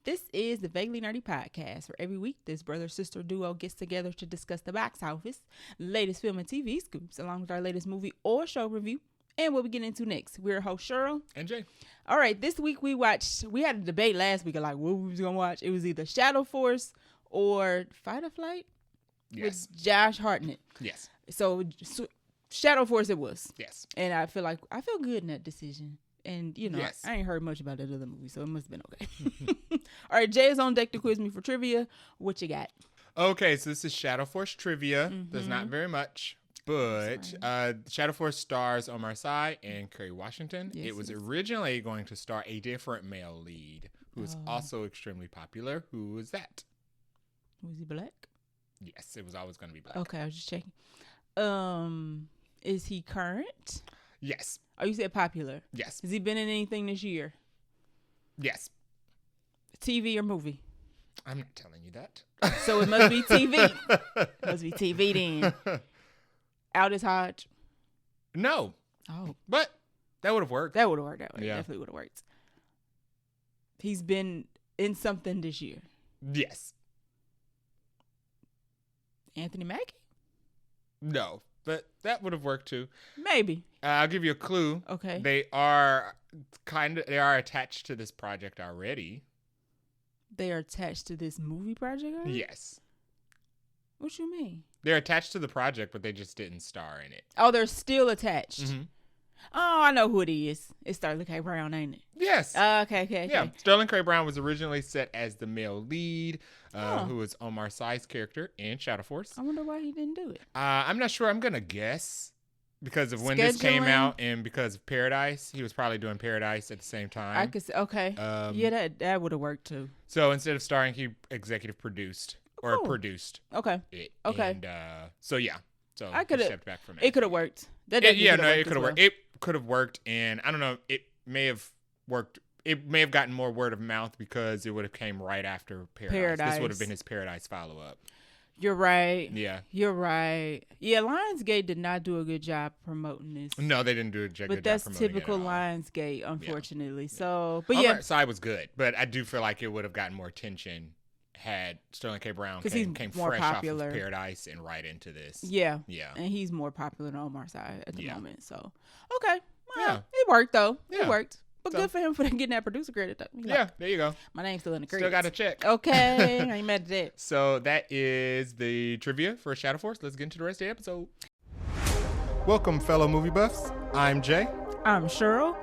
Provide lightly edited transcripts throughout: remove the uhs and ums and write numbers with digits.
This is the Vaguely Nerdy Podcast, where every week this brother-sister duo gets together to discuss the box office, latest film and TV scoops, along with our latest movie or show review, and what we get into next. We're host Cheryl. And Jay. All right, this week we had a debate last week of like what we was going to watch. It was either Shadow Force or Fight or Flight with Josh Hartnett. Yes. So Shadow Force it was. Yes. And I feel good in that decision. And, you know, yes. I ain't heard much about that other movie, so it must have been okay. All right, Jay is on deck to quiz me for trivia. What you got? Okay, so this is Shadow Force trivia. There's not very much, but Shadow Force stars Omar Sy and Kerry Washington. Yes, it was originally going to star a different male lead who is also extremely popular. Who was that? Was he black? Yes, it was always going to be black. Okay, I was just checking. Is he current? Yes. Oh, you said popular. Yes. Has he been in anything this year? Yes. TV or movie? I'm not telling you that. So it must be TV. Must be TV then. Aldous Hodge? No. Oh. But that would have worked. That would have worked. That way. Yeah. Definitely would have worked. He's been in something this year. Yes. Anthony Mackie? No. But that would have worked too. Maybe. I'll give you a clue. Okay. They are attached to this project already. They are attached to this movie project already? Yes. What you mean? They're attached to the project, but they just didn't star in it. Oh, they're still attached. Mm-hmm. Oh, I know who it is. It's Sterling K. Brown, ain't it? Yes. Okay. Yeah. Sterling K. Brown was originally set as the male lead, who was Omar Sy's character in Shadow Force. I wonder why he didn't do it. I'm not sure. I'm going to guess because of when this came out and because of Paradise. He was probably doing Paradise at the same time. I could say, okay. Yeah, that would have worked too. So instead of starring, he executive produced or produced it. Okay. And so, yeah. So I could have stepped back from it. It could have worked. It could have worked. It could have worked, and I don't know. It may have worked. It may have gotten more word of mouth because it would have came right after Paradise. This would have been his Paradise follow up. You're right. Yeah. You're right. Yeah, Lionsgate did not do a good job promoting this. No, they didn't do a good job. But that's typical Lionsgate, unfortunately. Yeah. So, but yeah, Side was good, but I do feel like it would have gotten more attention had Sterling K. Brown came fresh popular off of Paradise and right into this. Yeah. Yeah. And he's more popular than Omar Sy at the moment. So, okay. Well, yeah. It worked, though. Yeah. It worked. But good for him for getting that producer credit. Yeah, there you go. My name's still in the credits. Still got to check. Okay. I ain't mad at that. So that is the trivia for Shadow Force. Let's get into the rest of the episode. Welcome, fellow movie buffs. I'm Jay. I'm Cheryl.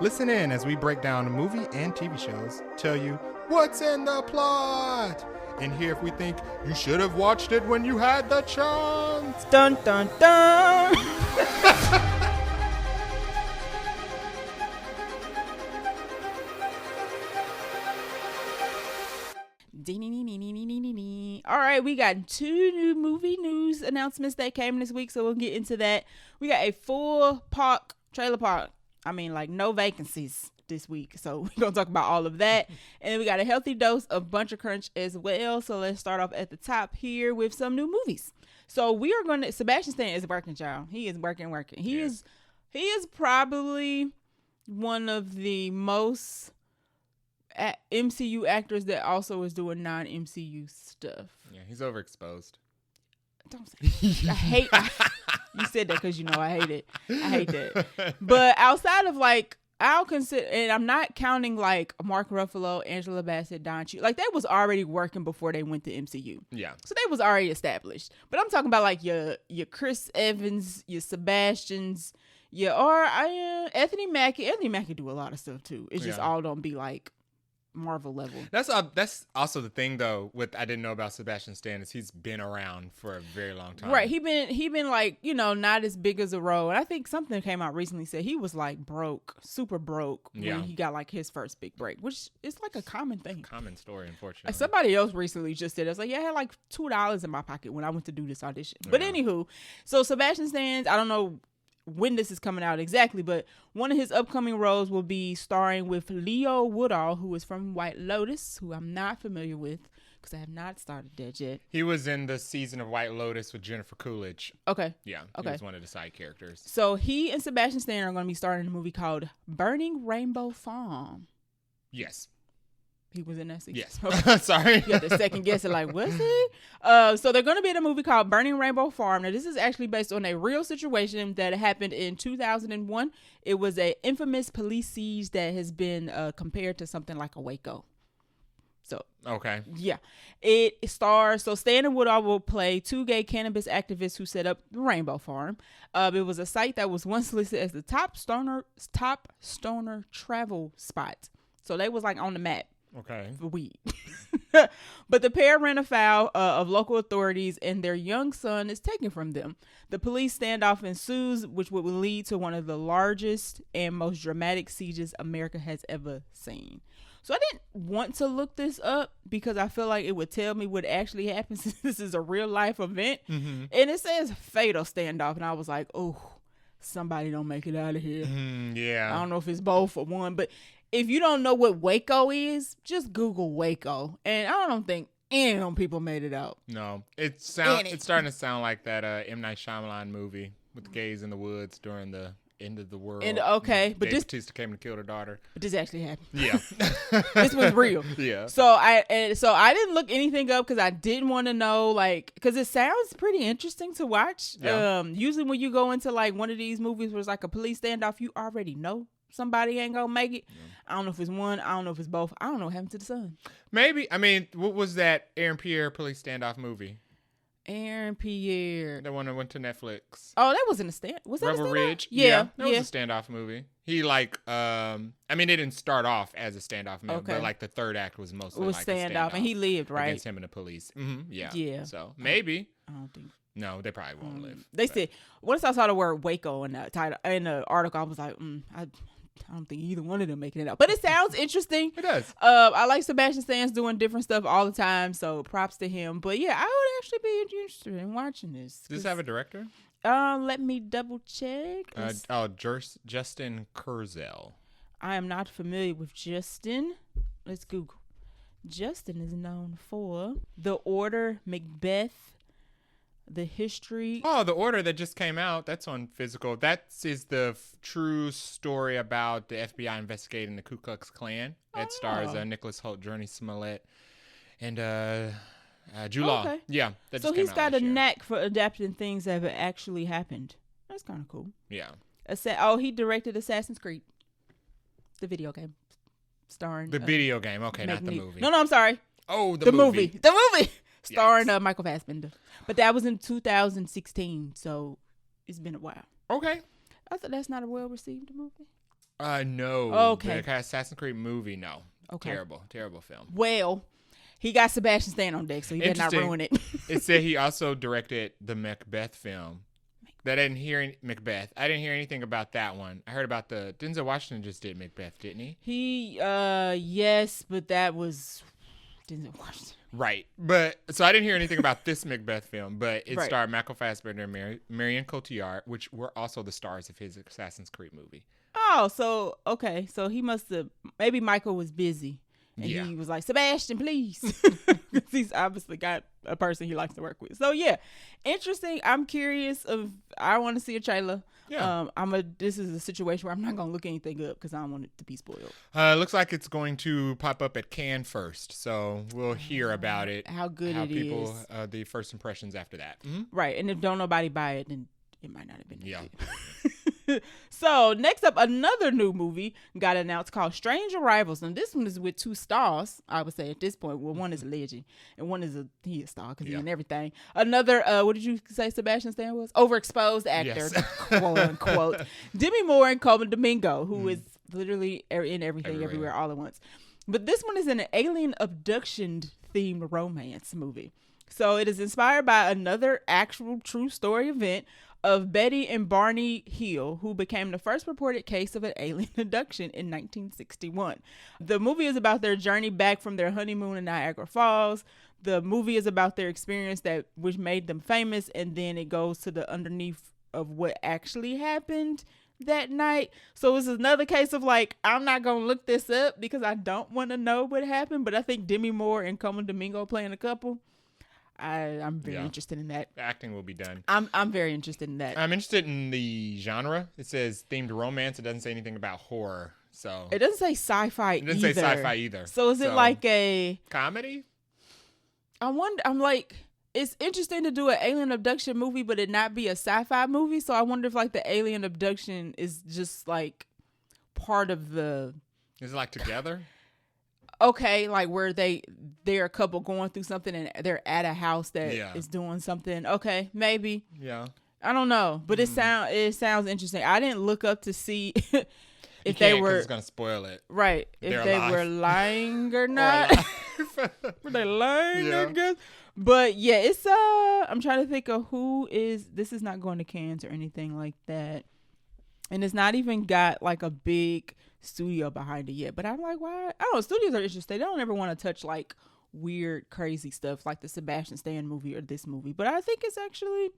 Listen in as we break down movie and TV shows, tell you what's in the plot, and hear if we think you should have watched it when you had the chance. Dun, dun, dun. All right, we got 2 new movie news announcements that came this week, so we'll get into that. We got a full trailer park. I mean, like no vacancies this week, so we're gonna talk about all of that. And then we got a healthy dose of Buncha Crunch as well. So let's start off at the top here with some new movies. So we are gonna. Sebastian Stan is working, child. He is working. He is probably one of the most MCU actors that also is doing non-MCU stuff. Yeah, he's overexposed. Don't say I hate you said that because you know I hate it. I hate that. But outside of like, I'll consider, and I'm not counting like Mark Ruffalo, Angela Bassett, Don Cheadle. Like they was already working before they went to MCU. Yeah. So they was already established. But I'm talking about like your Chris Evans, your Sebastians, Anthony Mackie. Anthony Mackie do a lot of stuff too. It's just all don't be like Marvel level. That's also the thing though with I didn't know about Sebastian Stan is he's been around for a very long time. Right. He been like, not as big as a role. And I think something came out recently said he was like super broke when he got like his first big break, which is like a common thing. Common story, unfortunately. Like somebody else recently just said, I was like, yeah, I had like $2 in my pocket when I went to do this audition. But anywho, so Sebastian Stan, I don't know when this is coming out exactly, but one of his upcoming roles will be starring with Leo Woodall, who is from White Lotus, who I'm not familiar with because I have not started that yet. He was in the season of White Lotus with Jennifer Coolidge. Okay. Yeah. Okay. He was one of the side characters. So he and Sebastian Stan are going to be starring in a movie called Burning Rainbow Farm. Yes. He was in that season. Yes. Okay. Sorry. You had to second guess it like, was he? So they're going to be in a movie called Burning Rainbow Farm. Now, this is actually based on a real situation that happened in 2001. It was an infamous police siege that has been compared to something like a Waco. So, okay. Yeah. It stars, so Stan and Woodall will play two gay cannabis activists who set up the Rainbow Farm. It was a site that was once listed as the top stoner travel spot. So they was like on the map. Okay. For weed. But the pair ran afoul of local authorities and their young son is taken from them. The police standoff ensues, which would lead to one of the largest and most dramatic sieges America has ever seen. So I didn't want to look this up because I feel like it would tell me what actually happened since this is a real life event. Mm-hmm. And it says fatal standoff. And I was like, oh, somebody don't make it out of here. Yeah. I don't know if it's both or one, but if you don't know what Waco is, just Google Waco. And I don't think any of them people made it out. No. It's starting to sound like that M. Night Shyamalan movie with the gays in the woods during the end of the world. And okay, but Dave Bautista came to kill her daughter. But this actually happened. Yeah. This was real. Yeah. So I didn't look anything up because I didn't want to know, like, because it sounds pretty interesting to watch. Yeah. Usually when you go into like one of these movies where it's like a police standoff, you already know somebody ain't gonna make it. Yeah. I don't know if it's one. I don't know if it's both. I don't know what happened to the son. Maybe. I mean, what was that Aaron Pierre police standoff movie? Aaron Pierre. The one that went to Netflix. Oh, that wasn't a stand. Was that Rebel a standoff? Ridge? Yeah. That was a standoff movie. He like, I mean, it didn't start off as a standoff movie, but like the third act was mostly like a standoff. And he lived, right? Against him and the police. Mm-hmm. Yeah. Yeah. So maybe. I don't think. No, they probably won't live. They said, once I saw the word Waco in the title, in the article, I was like, I don't think either one of them making it out. But it sounds interesting. It does. I like Sebastian Stan's doing different stuff all the time, so props to him. But yeah, I would actually be interested in watching this. Does this have a director? Let me double check. Justin Kurzel. I am not familiar with Justin. Let's Google. Justin is known for The Order, Macbeth, The History. Oh, The Order that just came out. That's on Physical. That is the true story about the FBI investigating the Ku Klux Klan. It stars Nicholas Hoult, Journey Smollett, and Jude Law. Okay. Yeah. That so he's got a knack for adapting things that have actually happened. That's kind of cool. Yeah. He directed Assassin's Creed, the video game, starring the video game. Okay, not the movie. No, I'm sorry. Oh, the movie. The movie. Starring Michael Fassbender. But that was in 2016, so it's been a while. Okay. I thought that's not a well-received movie. No. Okay. The Assassin's Creed movie, no. Okay. Terrible film. Well, he got Sebastian Stan on deck, so he better not ruin it. It said he also directed the Macbeth film. I didn't hear Macbeth. I didn't hear anything about that one. I heard about Denzel Washington just did Macbeth, didn't he? Yes, but that was Denzel Washington. Right. But so I didn't hear anything about this Macbeth film, but it starred Michael Fassbender and Marion Cotillard, which were also the stars of his Assassin's Creed movie. Oh, so okay. So he must have, maybe Michael was busy and he was like, Sebastian, please. Because he's obviously got a person he likes to work with. So yeah, interesting. I'm curious I want to see a trailer. Yeah. This is a situation where I'm not going to look anything up because I don't want it to be spoiled. Looks like it's going to pop up at Cannes first. So we'll hear about it. How good it is. The first impressions after that. Mm-hmm. Right. And if don't nobody buy it, then it might not have been. Yeah. So next up, another new movie got announced called Strange Arrivals, and this one is with two stars. I would say at this point, well, one is a legend and one is a star because he's in everything. Another, what did you say Sebastian Stan was? Overexposed actor, quote unquote. Demi Moore and Coleman Domingo, who is literally in everything, everywhere, all at once. But this one is an alien abduction themed romance movie. So it is inspired by another actual true story event of Betty and Barney Hill, who became the first reported case of an alien abduction in 1961. The movie is about their journey back from their honeymoon in Niagara Falls. The movie is about their experience which made them famous, and then it goes to the underneath of what actually happened that night. So it's another case of like, I'm not gonna look this up because I don't want to know what happened, but I think Demi Moore and Coleman Domingo playing a couple. I'm very interested in that. The acting will be done. I'm very interested in that. I'm interested in the genre. It says themed romance. It doesn't say anything about horror. So it doesn't say sci-fi. It didn't say sci-fi either. So is it like a comedy? I wonder. I'm like, it's interesting to do an alien abduction movie, but it not be a sci-fi movie. So I wonder if like the alien abduction is just like part of the. Is it like together? Okay, like where they're a couple going through something and they're at a house that is doing something. Okay, maybe. Yeah. I don't know, but it sounds interesting. I didn't look up to see if they were. It's gonna spoil it. Right. If they were lying or not. Were they lying? I guess. But yeah, it's I'm trying to think of who is. This is not going to Cannes or anything like that, and it's not even got like a big studio behind it yet. But I'm like, why? I don't know. Studios are interesting. They don't ever want to touch like weird, crazy stuff like the Sebastian Stan movie or this movie. But I think it actually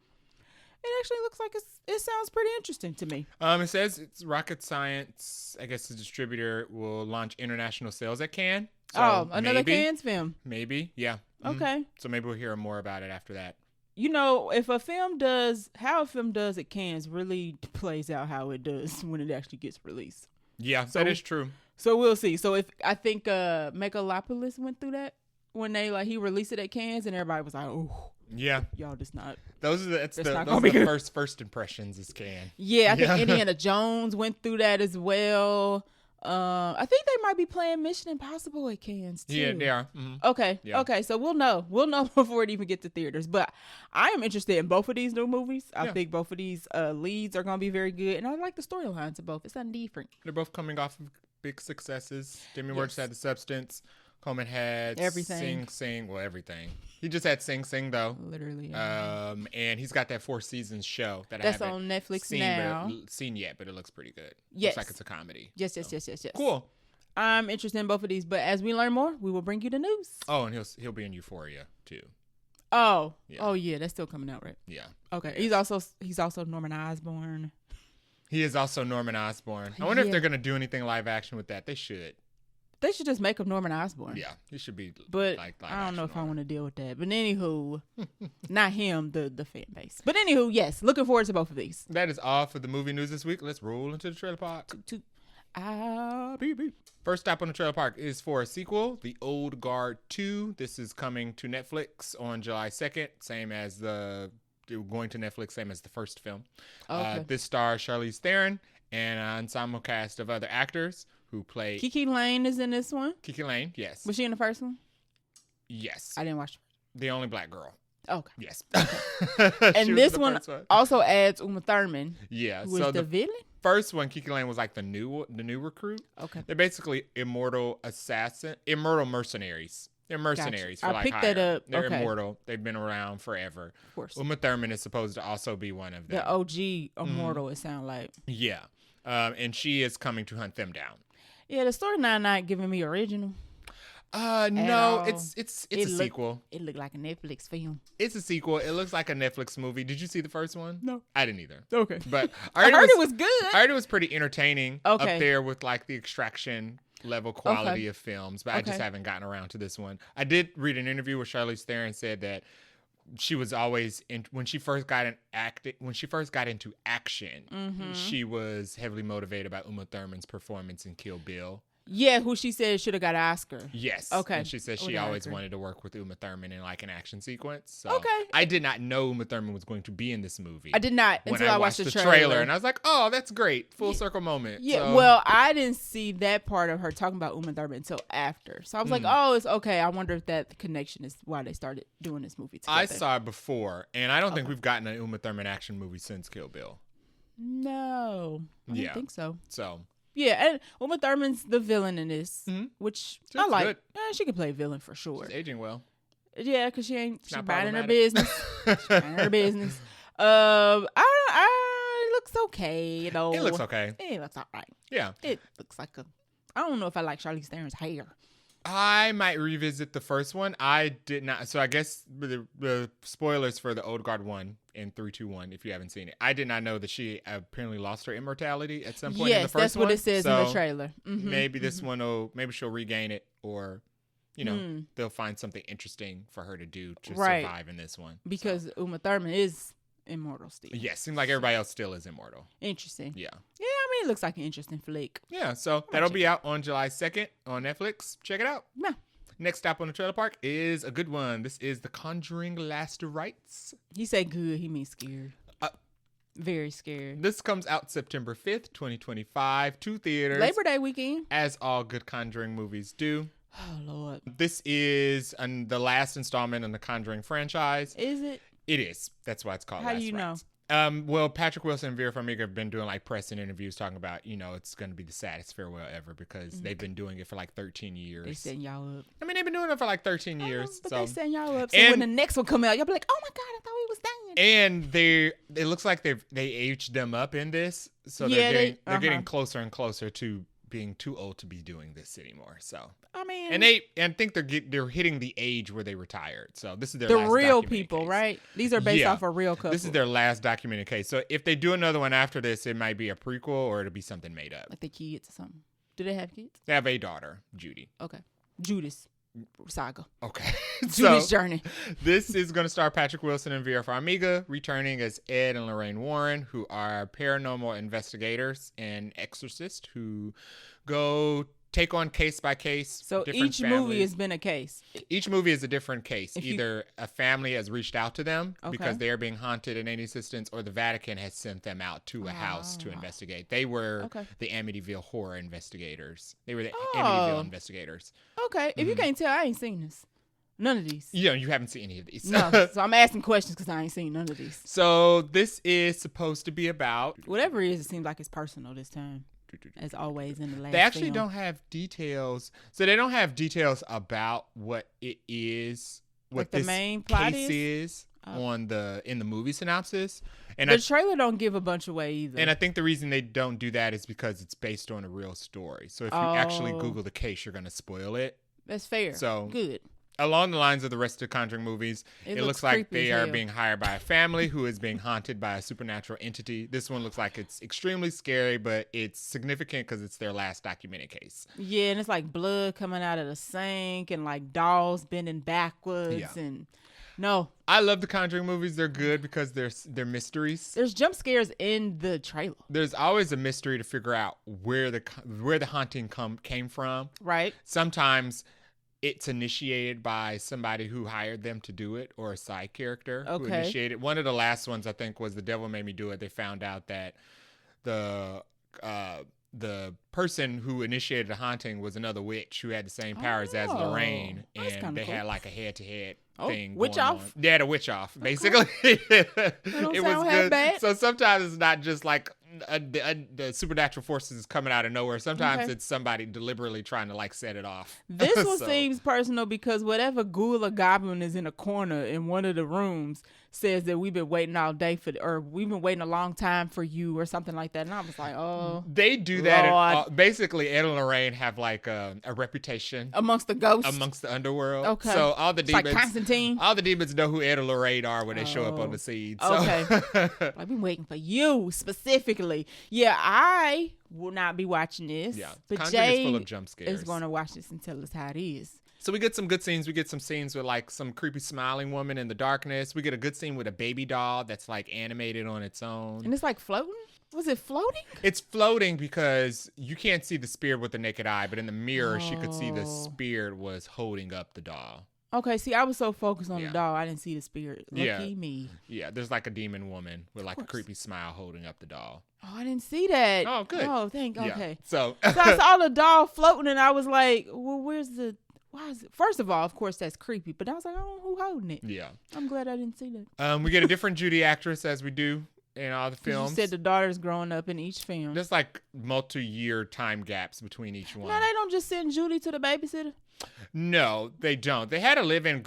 looks like it sounds pretty interesting to me. It says it's rocket science. I guess the distributor will launch international sales at Cannes. So another Cannes film. Maybe, yeah. Okay. So maybe we'll hear more about it after that. You know, if how a film does at Cannes really plays out how it does when it actually gets released. Yeah, that is true. So we'll see. So if I think Megalopolis went through that when he released it at Cannes and everybody was like, oh. Yeah, y'all just not. Those are the first impressions is Cannes. Yeah, I think Indiana Jones went through that as well. I think they might be playing Mission Impossible at Cannes too. Yeah, they are. Mm-hmm. Okay, okay, so we'll know before it even gets to theaters. But I am interested in both of these new movies. I think both of these leads are gonna be very good, and I like the storylines of both. It's something different. They're both coming off of big successes. Demi Moore had The Substance. Coleman had everything. Sing. Well, everything. He just had Sing though. Literally. And he's got that 4 seasons show that's I haven't on Netflix seen yet, but it looks pretty good. Yes. Looks like it's a comedy. Yes. Cool. I'm interested in both of these, but as we learn more, we will bring you the news. Oh, and he'll be in Euphoria too. Oh. Yeah. Oh yeah, that's still coming out, right? Yeah. Okay. Yes. He's also Norman Osborn. He is also Norman Osborn. I wonder if they're gonna do anything live action with that. They should. They should just make him Norman Osborn. Yeah, he should be. But like I don't know if I want to deal with that. But anywho, not him, the fan base. But anywho, yes, looking forward to both of these. That is all for the movie news this week. Let's roll into the trailer park. First stop on the trailer park is for a sequel, The Old Guard 2. This is coming to Netflix on July 2nd, same as going to Netflix, same as the first film. Okay. This stars Charlize Theron and an ensemble cast of other actors who play. Kiki Lane is in this one. Kiki Lane, yes. Was she in the first one? Yes. I didn't watch it. The only black girl. Okay. Yes. Okay. And this one also adds Uma Thurman. Yeah. Who is the villain? First one, Kiki Lane was like the new recruit. Okay. They're basically immortal mercenaries. They're mercenaries for like picked that up. They're immortal. They've been around forever. Of course. Uma Thurman is supposed to also be one of them. The OG immortal, it sounds like. Yeah. And she is coming to hunt them down. Yeah, the storyline not giving me original. No, it's a sequel. It looked like a Netflix film. It's a sequel. It looks like a Netflix movie. Did you see the first one? No. I didn't either. Okay. But I heard it was good. I heard it was pretty entertaining up Okay. there with like the Extraction level quality of films, but I just haven't gotten around to this one. I did read an interview where Charlize Theron said that she was always when she first got into action, she was heavily motivated by Uma Thurman's performance in Kill Bill. Yeah, who she said should have got an Oscar. Yes. Okay. And she said she always wanted to work with Uma Thurman in like an action sequence. So okay. I did not know Uma Thurman was going to be in this movie. I did not until I watched the trailer. And I was like, oh, that's great. Full circle moment. Yeah. So, well, I didn't see that part of her talking about Uma Thurman until after. So I was like, oh, it's okay. I wonder if that connection is why they started doing this movie together. I saw it before, and I don't think we've gotten an Uma Thurman action movie since Kill Bill. No. I don't think so. So. Yeah, and Uma Thurman's the villain in this, which I like. Good. She can play villain for sure. She's aging well. Yeah, because she's minding her business. She's minding her business. It looks okay, you know. It looks okay. It looks all right. Yeah. It looks like I don't know if I like Charlize Theron's hair. I might revisit the first one. I did not. So I guess the spoilers for the Old Guard 1 in 3-2-1, if you haven't seen it. I did not know that she apparently lost her immortality at some point in the first one. Yes, that's what it says in the trailer. Maybe this one maybe she'll regain it, or, they'll find something interesting for her to do to survive in this one. Because Uma Thurman is immortal still. Yes, seems like everybody else still is immortal. Interesting. Yeah. Yeah, I it looks like an interesting flick. Yeah, so that'll be out on July 2nd on Netflix. Check it out. Yeah. Next stop on the trailer park is a good one. This is The Conjuring Last Rites. He said good. He means scared. Very scared. This comes out September 5th, 2025, to theaters. Labor Day weekend. As all good Conjuring movies do. Oh, Lord. This is the last installment in the Conjuring franchise. Is it? It is. That's why it's called How Last do you know? Rites. Well, Patrick Wilson and Vera Farmiga have been doing like press and interviews talking about, it's going to be the saddest farewell ever because they've been doing it for like 13 years. They setting y'all up. I mean, they've been doing it for like 13 years. But so. they setting y'all up. So when the next one come out, y'all be like, oh my God, I thought he was dying. And it looks like they aged them up in this. So they're getting closer and closer to being too old to be doing this anymore. So I mean, and I think they're hitting the age where they retired. So this is their the last real documented people, case. right? These are based off a real couple. This is their last documented case. So if they do another one after this, it might be a prequel or it'll be something made up. Like the kids or something. Do they have kids? They have a daughter, Judy. Okay, Judas saga. Okay, Judy's journey. This is going to star Patrick Wilson and Vera Farmiga returning as Ed and Lorraine Warren, who are paranormal investigators and exorcists who go take on case by case. So each movie has been a case. Each movie is a different case. Either a family has reached out to them because they are being haunted and need assistance, or the Vatican has sent them out to a house to investigate. They were the Amityville horror investigators. They were the Amityville investigators. Okay. If you can't tell, I ain't seen this. None of these. Yeah, you haven't seen any of these. No, so I'm asking questions because I ain't seen none of these. So this is supposed to be about... Whatever it is, it seems like it's personal this time. As always in the last They actually film. don't have details. So they don't have details about what it is, what like the this main plot case is in the movie synopsis. And the trailer don't give a bunch away either. And I think the reason they don't do that is because it's based on a real story. So if you actually Google the case, you're going to spoil it. That's fair. So good. Along the lines of the rest of the Conjuring movies, it looks like they are being hired by a family who is being haunted by a supernatural entity. This one looks like it's extremely scary, but it's significant because it's their last documented case. Yeah, and it's like blood coming out of the sink and like dolls bending backwards and no. I love the Conjuring movies. They're good because they're mysteries. There's jump scares in the trailer. There's always a mystery to figure out where the haunting came from. Right. Sometimes it's initiated by somebody who hired them to do it, or a side character who initiated. One of the last ones, I think, was The Devil Made Me Do It. They found out that the person who initiated the haunting was another witch who had the same powers as Lorraine, and they had like a head-to-head thing. Witch off? On. They had a witch off, basically. It was good. Bad. So sometimes it's not just like the supernatural forces is coming out of nowhere. Sometimes it's somebody deliberately trying to like set it off. This one seems personal because whatever ghoul or goblin is in a corner in one of the rooms says that we've been waiting all day or we've been waiting a long time for you or something like that. And I was like, oh. They do that. Basically, Ed and Lorraine have like a reputation amongst the ghosts, amongst the underworld. Okay. So all the demons, like Constantine. All the demons know who Ed and Lorraine are when they show up on the scene. So. Okay. I've been waiting for you specifically. Yeah, I will not be watching this. Yeah, but Conjuring Jay is full of jump scares. is going to watch this and tell us how it is. So we get some good scenes. We get some scenes with like some creepy smiling woman in the darkness. We get a good scene with a baby doll that's like animated on its own. And it's like floating? Was it floating? It's floating because you can't see the spirit with the naked eye, but in the mirror she could see the spirit was holding up the doll. Okay, see, I was so focused on the doll, I didn't see the spirit. Lucky me. Yeah, there's like a demon woman with like a creepy smile holding up the doll. Oh, I didn't see that. Oh, good. Oh, okay. So I saw the doll floating and I was like, well, why is it? First of all, of course, that's creepy. But I was like, oh, who holding it? Yeah. I'm glad I didn't see that. We get a different Judy actress as we do in all the films. You said the daughter's growing up in each film. There's like multi-year time gaps between each one. No, they don't just send Judy to the babysitter? No, they don't. They had a live-in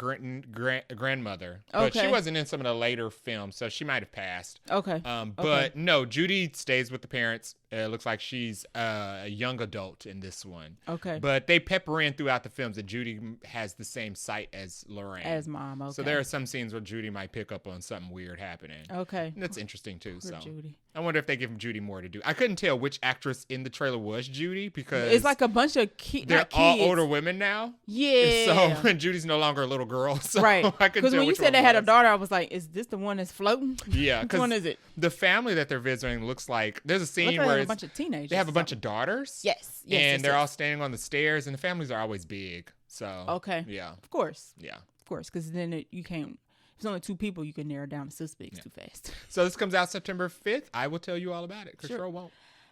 grandmother, but she wasn't in some of the later films, so she might have passed. Okay. But no, Judy stays with the parents. It looks like she's a young adult in this one. Okay. But they pepper in throughout the films that Judy has the same sight as Lorraine. As mom, okay. So there are some scenes where Judy might pick up on something weird happening. Okay. And that's interesting too. Poor Judy. I wonder if they give Judy more to do. I couldn't tell which actress in the trailer was Judy because it's like a bunch of they're all older women now. Yeah. So Judy's no longer a little girl. So right. I couldn't tell when you which said one they had a daughter, I was like, is this the one that's floating? Yeah. Which one is it? The family that they're visiting looks like there's a scene where a bunch of teenagers. They have a bunch of daughters. Yes. And they're all standing on the stairs, and the families are always big. So okay. Yeah. Of course. Yeah. Of course, because then you can't. If there's only 2 people, you can narrow down the suspects too fast. So this comes out September 5th. I will tell you all about it. Sure won't.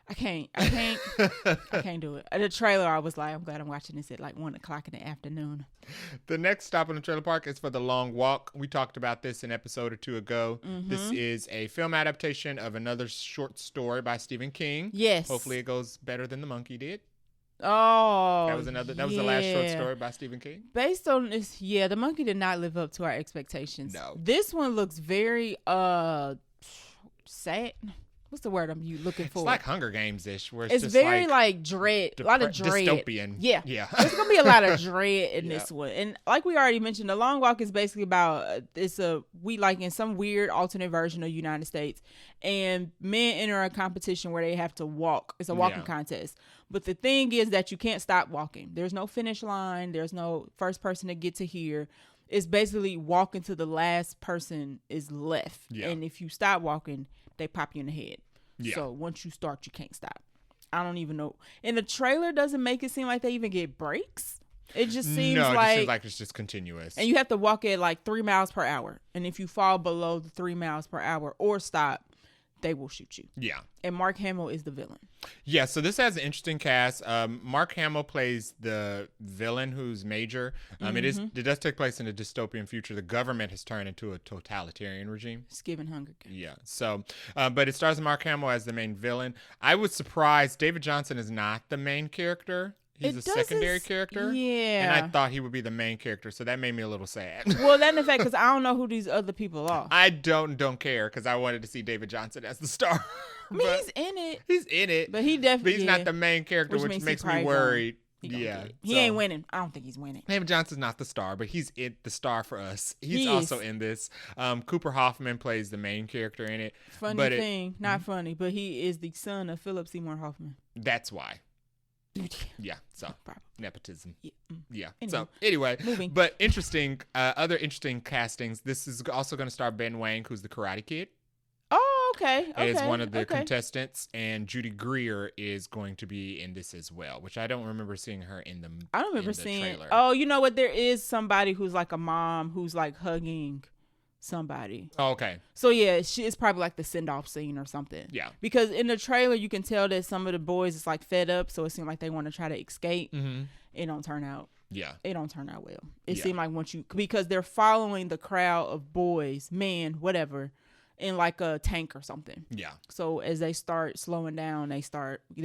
I can't do it. The trailer, I was like, I'm glad I'm watching this at like 1:00 in the afternoon. The next stop on the trailer park is for The Long Walk. We talked about this an episode or 2 ago. Mm-hmm. This is a film adaptation of another short story by Stephen King. Yes. Hopefully it goes better than The Monkey did. Oh, that was the last short story by Stephen King. Based on this, The Monkey did not live up to our expectations. No. This one looks very sad. What's the word I'm looking for? It's like Hunger Games-ish, where it's just very like dread, a lot of dread. Dystopian. Yeah. There's gonna be a lot of dread in this one, and like we already mentioned, The Long Walk is basically about we like in some weird alternate version of the United States, and men enter a competition where they have to walk. It's a walking contest, but the thing is that you can't stop walking. There's no finish line. There's no first person to get to here. It's basically walking to the last person is left, and if you stop walking, they pop you in the head. So once you start, you can't stop. I don't even know. And the trailer doesn't make it seem like they even get breaks. It just seems like it's just continuous. And you have to walk at like 3 miles per hour. And if you fall below the 3 miles per hour or stop, they will shoot you. Yeah. And Mark Hamill is the villain. Yeah, so this has an interesting cast. Mark Hamill plays the villain who's Major. It does take place in a dystopian future. The government has turned into a totalitarian regime. It's giving Hunger Games. Yeah, so, but it stars Mark Hamill as the main villain. I was surprised David Johnson is not the main character. He's a secondary character. Yeah. And I thought he would be the main character, so that made me a little sad. Well, that in effect, because I don't know who these other people are. I don't care, because I wanted to see David Johnson as the star. I mean, he's in it. He's in it. But he definitely. But he's not the main character, which makes me worried. He ain't winning. I don't think he's winning. David Johnson's not the star, but he's the star for us. He's also in this. Cooper Hoffman plays the main character in it. Funny thing, not funny, but he is the son of Philip Seymour Hoffman. That's why. Yeah, so Probably. nepotism. Yeah. So anyway, moving. But other interesting castings. This is also going to star Ben Wang, who's the Karate Kid. Oh, okay. As one of the contestants, and Judy Greer is going to be in this as well, which I don't remember seeing her in the. I don't remember seeing. Trailer. Oh, you know what? There is somebody who's like a mom who's like hugging somebody. Oh, okay. So yeah, it's probably like the send-off scene or something. Yeah. Because in the trailer you can tell that some of the boys is like fed up, so it seemed like they want to try to escape. Mm-hmm. It don't turn out. Yeah. It don't turn out well. It seemed like because they're following the crowd of boys, men, whatever, in like a tank or something. Yeah. So as they start slowing down, they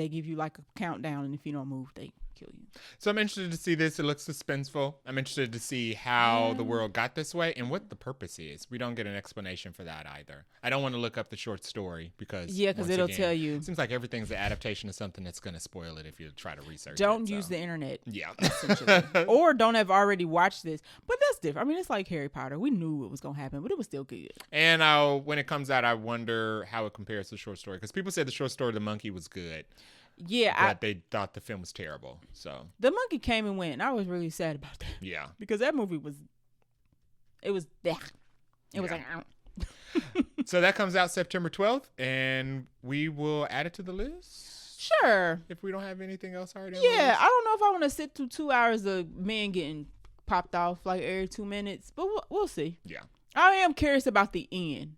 give you like a countdown, and if you don't move, they kill you. So I'm interested to see this. It looks suspenseful. I'm interested to see how the world got this way and what the purpose is. We don't get an explanation for that either. I don't want to look up the short story because it'll tell you. It seems like everything's an adaptation of something that's going to spoil it if you try to research. Don't use the internet. Yeah. Or don't have already watched this. But that's different. I mean, it's like Harry Potter. We knew what was going to happen, but it was still good. And when it comes out, I wonder how it compares to the short story, because people said the short story The Monkey was good. Yeah, but they thought the film was terrible. So The Monkey came and went, and I was really sad about that. Yeah, because that movie was there. It was like. So that comes out September 12th, and we will add it to the list. Sure. If we don't have anything else already. Yeah, I don't know if I want to sit through 2 hours of men getting popped off like every 2 minutes, but we'll see. Yeah. I am curious about the end.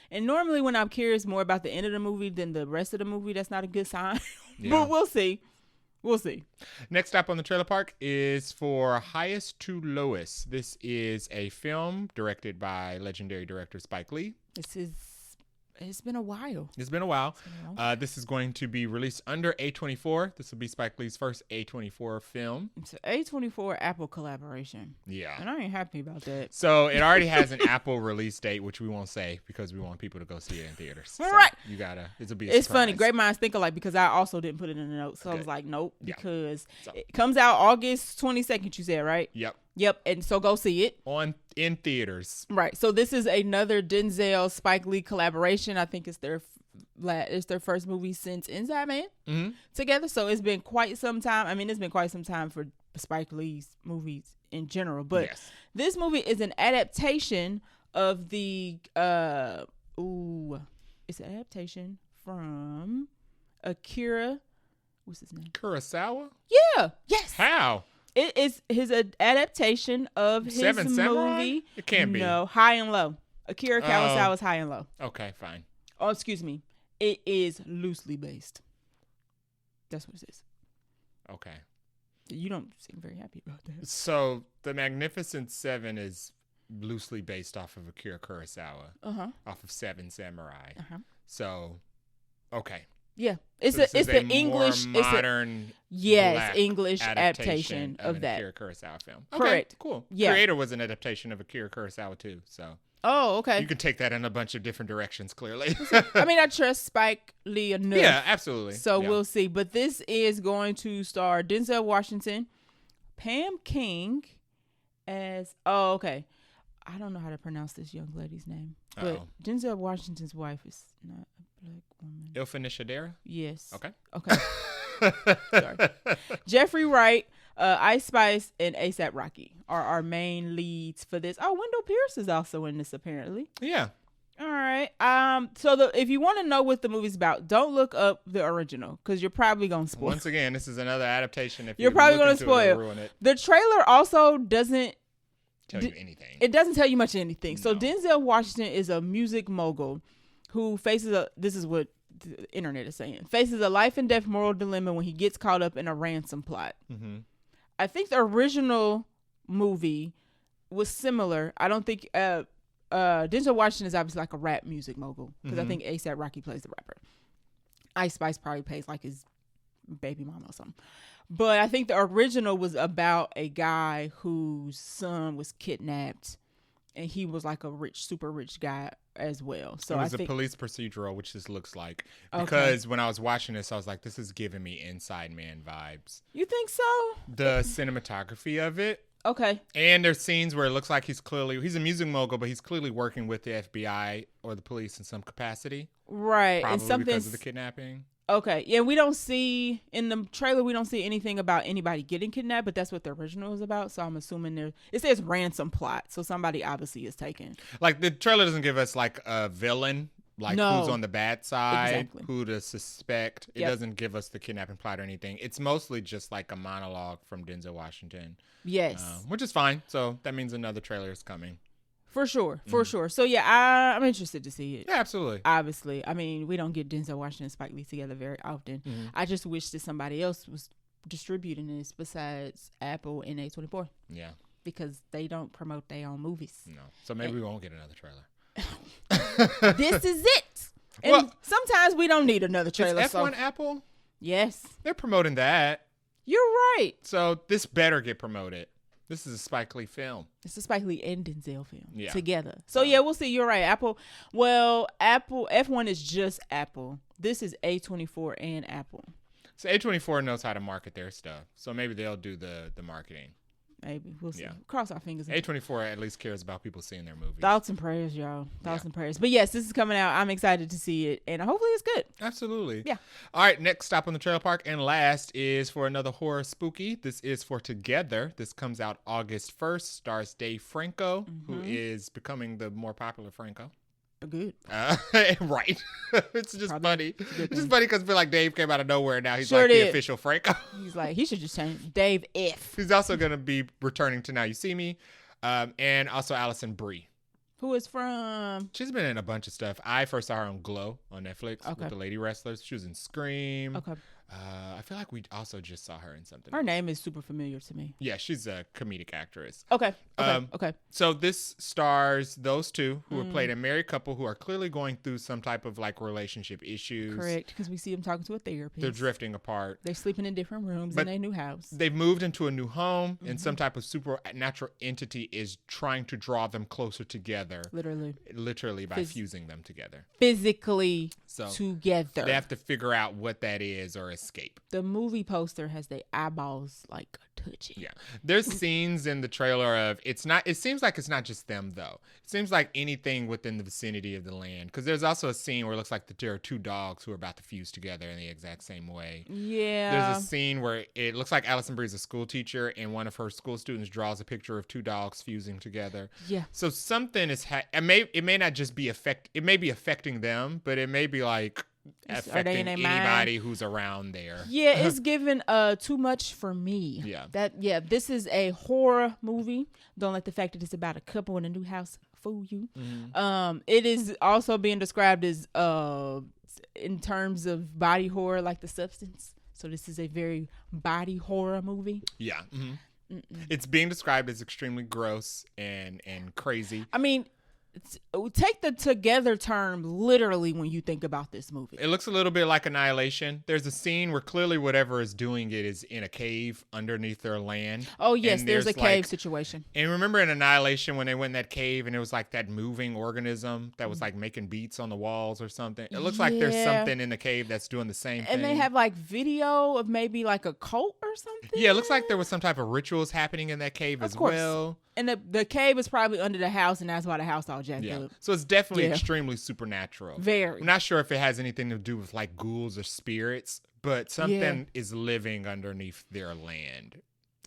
And normally when I'm curious more about the end of the movie than the rest of the movie, that's not a good sign. Yeah. But we'll see. We'll see. Next stop on the trailer park is for Highest to Lowest. This is a film directed by legendary director Spike Lee. It's been a while. This is going to be released under A24. This will be Spike Lee's first A24 film. It's an A24 Apple collaboration. Yeah. And I ain't happy about that. So it already has an Apple release date, which we won't say because we want people to go see it in theaters. So right. You gotta, it'll be a It's surprise. funny. Great minds think alike, because I also didn't put it in the notes. So I was like, nope, because So. it comes out August 22nd, you said, right? Yep. And so go see it. In theaters. Right. So this is another Denzel Spike Lee collaboration. I think it's their first movie since Inside Man together. So it's been quite some time. I mean, it's been quite some time for Spike Lee's movies in general. But this movie is an adaptation of the it's an adaptation from Akira. What's his name? Kurosawa? Yeah. Yes. How? It is his adaptation of his Seven Samurai? movie. It can't be. No, High and Low. Akira Kurosawa's High and Low. Okay, fine. Oh, excuse me. It is loosely based. That's what it is. Okay. You don't seem very happy about that. So the Magnificent Seven is loosely based off of Akira Kurosawa. Off of Seven Samurai. So, okay. Yeah, It's the English modern English adaptation of that Akira Kurosawa film. Okay, correct. Cool. Yeah. Creator was an adaptation of Akira Kurosawa too. So. Oh, okay. You can take that in a bunch of different directions. Clearly. I mean, I trust Spike Lee enough. Yeah, absolutely. So we'll see. But this is going to star Denzel Washington, Pam King as. Oh, okay. I don't know how to pronounce this young lady's name, but Denzel Washington's wife is not a black woman. Ilfina Shadera? Yes. Okay. Sorry. Jeffrey Wright, Ice Spice, and ASAP Rocky are our main leads for this. Oh, Wendell Pierce is also in this, apparently. Yeah. All right. So if you want to know what the movie's about, don't look up the original because you're probably gonna spoil. Once again, this is another adaptation. If you're probably gonna spoil. Ruin it. The trailer also doesn't tell you anything. It doesn't tell you much of anything. No. So Denzel Washington is a music mogul who faces this is what the internet is saying, faces a life and death moral dilemma when he gets caught up in a ransom plot. Mm-hmm. I think the original movie was similar. I don't think Denzel Washington is obviously like a rap music mogul because I think ASAP Rocky plays the rapper. Ice Spice probably plays like his baby mama or something. But I think the original was about a guy whose son was kidnapped, and he was like a super rich guy as well. So it was a police procedural, which this looks like. Because Okay. when I was watching this, I was like, this is giving me Inside Man vibes. You think so? The cinematography of it. Okay. And there's scenes where it looks like he's a music mogul, but he's clearly working with the FBI or the police in some capacity. Right. Probably and because of the kidnapping. Okay. Yeah, we don't see in the trailer. We don't see anything about anybody getting kidnapped, but that's what the original is about. So I'm assuming it says ransom plot. So somebody obviously is taken. Like the trailer doesn't give us like a villain, like who's on the bad side, who to suspect. It doesn't give us the kidnapping plot or anything. It's mostly just like a monologue from Denzel Washington. Yes. Which is fine. So that means another trailer is coming. For sure. So yeah, I'm interested to see it. Yeah, absolutely. Obviously. I mean, we don't get Denzel Washington and Spike Lee together very often. I just wish that somebody else was distributing this besides Apple and A24. Yeah. Because they don't promote their own movies. No. So maybe we won't get another trailer. This is it. And sometimes we don't need another trailer. Is F1 Apple? Yes. They're promoting that. You're right. So this better get promoted. This is a Spike Lee film. It's a Spike Lee and Denzel film together. So yeah, we'll see. You're right. Apple F1 is just Apple. This is A24 and Apple. So A24 knows how to market their stuff. So maybe they'll do the marketing. Maybe. We'll see. Yeah. Cross our fingers. A24 at least cares about people seeing their movies. Thoughts and prayers, y'all. Thoughts and prayers. But yes, this is coming out. I'm excited to see it. And hopefully it's good. Absolutely. Yeah. All right. Next stop on the trailer park and last is for another horror spooky. This is for Together. This comes out August 1st. Stars Dave Franco, who is becoming the more popular Franco. Good. Right. It's just funny. It's just funny because I feel like Dave came out of nowhere. Now he's Sure the did. official Franco. He's like, he should just change Dave F. He's also going to be returning to Now You See Me. And also Alison Brie. Who is from? She's been in a bunch of stuff. I first saw her on Glow on Netflix with the Lady Wrestlers. She was in Scream. Okay. I feel like we also just saw her in something. Her name is super familiar to me. Yeah, she's a comedic actress. Okay. So this stars those two who have played a married couple who are clearly going through some type of like relationship issues. Correct, because we see them talking to a therapist. They're drifting apart. They're sleeping in different rooms in their new house. They've moved into a new home, and some type of supernatural entity is trying to draw them closer together. Literally by fusing them together. Physically together. They have to figure out what that is or escape. The movie poster has their eyeballs like touching. Yeah. There's scenes in the trailer of it seems like it's not just them though. It seems like anything within the vicinity of the land. Because there's also a scene where it looks like there are two dogs who are about to fuse together in the exact same way. Yeah. There's a scene where it looks like Alison Brie is a school teacher and one of her school students draws a picture of two dogs fusing together. Yeah. So something is it may not just be it may be affecting them, but it may be like affecting anybody who's around there. Yeah, it's given too much for me. Yeah. This is a horror movie. Don't let the fact that it's about a couple in a new house fool you. It is also being described as in terms of body horror, like The Substance. So this is a very body horror movie. Yeah. It's being described as extremely gross and crazy. I mean, take the together term literally when you think about this movie. It looks a little bit like Annihilation. There's a scene where clearly whatever is doing it is in a cave underneath their land. Oh, yes, there's a cave situation. And remember in Annihilation when they went in that cave and it was like that moving organism that was like making beats on the walls or something? It looks like there's something in the cave that's doing the same thing. And they have like video of maybe like a cult or something? Yeah, it looks like there was some type of rituals happening in that cave as well. And the cave is probably under the house, and that's why the house all jacked up. So it's definitely extremely supernatural. Very. I'm not sure if it has anything to do with like ghouls or spirits, but something is living underneath their land.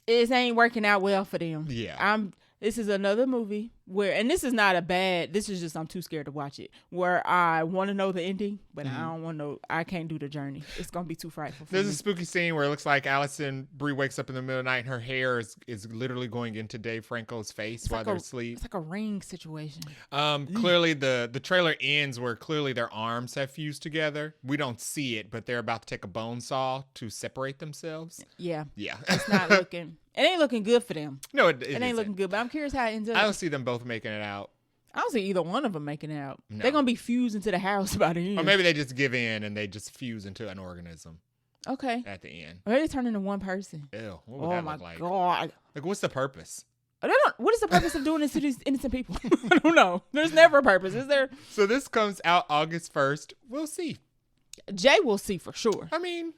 It ain't working out well for them. Yeah. This is another movie where, and this is not a bad, this is just, I'm too scared to watch it, where I want to know the ending, but I don't want to know, I can't do the journey. It's going to be too frightful for me. There's a spooky scene where it looks like Allison Brie wakes up in the middle of the night and her hair is literally going into Dave Franco's face while they're asleep. It's like a ring situation. Clearly the trailer ends where clearly their arms have fused together. We don't see it, but they're about to take a bone saw to separate themselves. Yeah. Yeah. It's not looking, it ain't looking good for them. No, it ain't looking good, but I'm curious how it ends up. I don't see them both making it out. I don't see either one of them making it out. No. They're going to be fused into the house by the end. Or maybe they just give in and they just fuse into an organism. Okay. At the end. Or they turn into one person. Ew. What would that look like? Oh, my God. Like, what's the purpose? What is the purpose of doing this to these innocent people? I don't know. There's never a purpose, is there? So this comes out August 1st. We'll see. Jay will see for sure. I mean,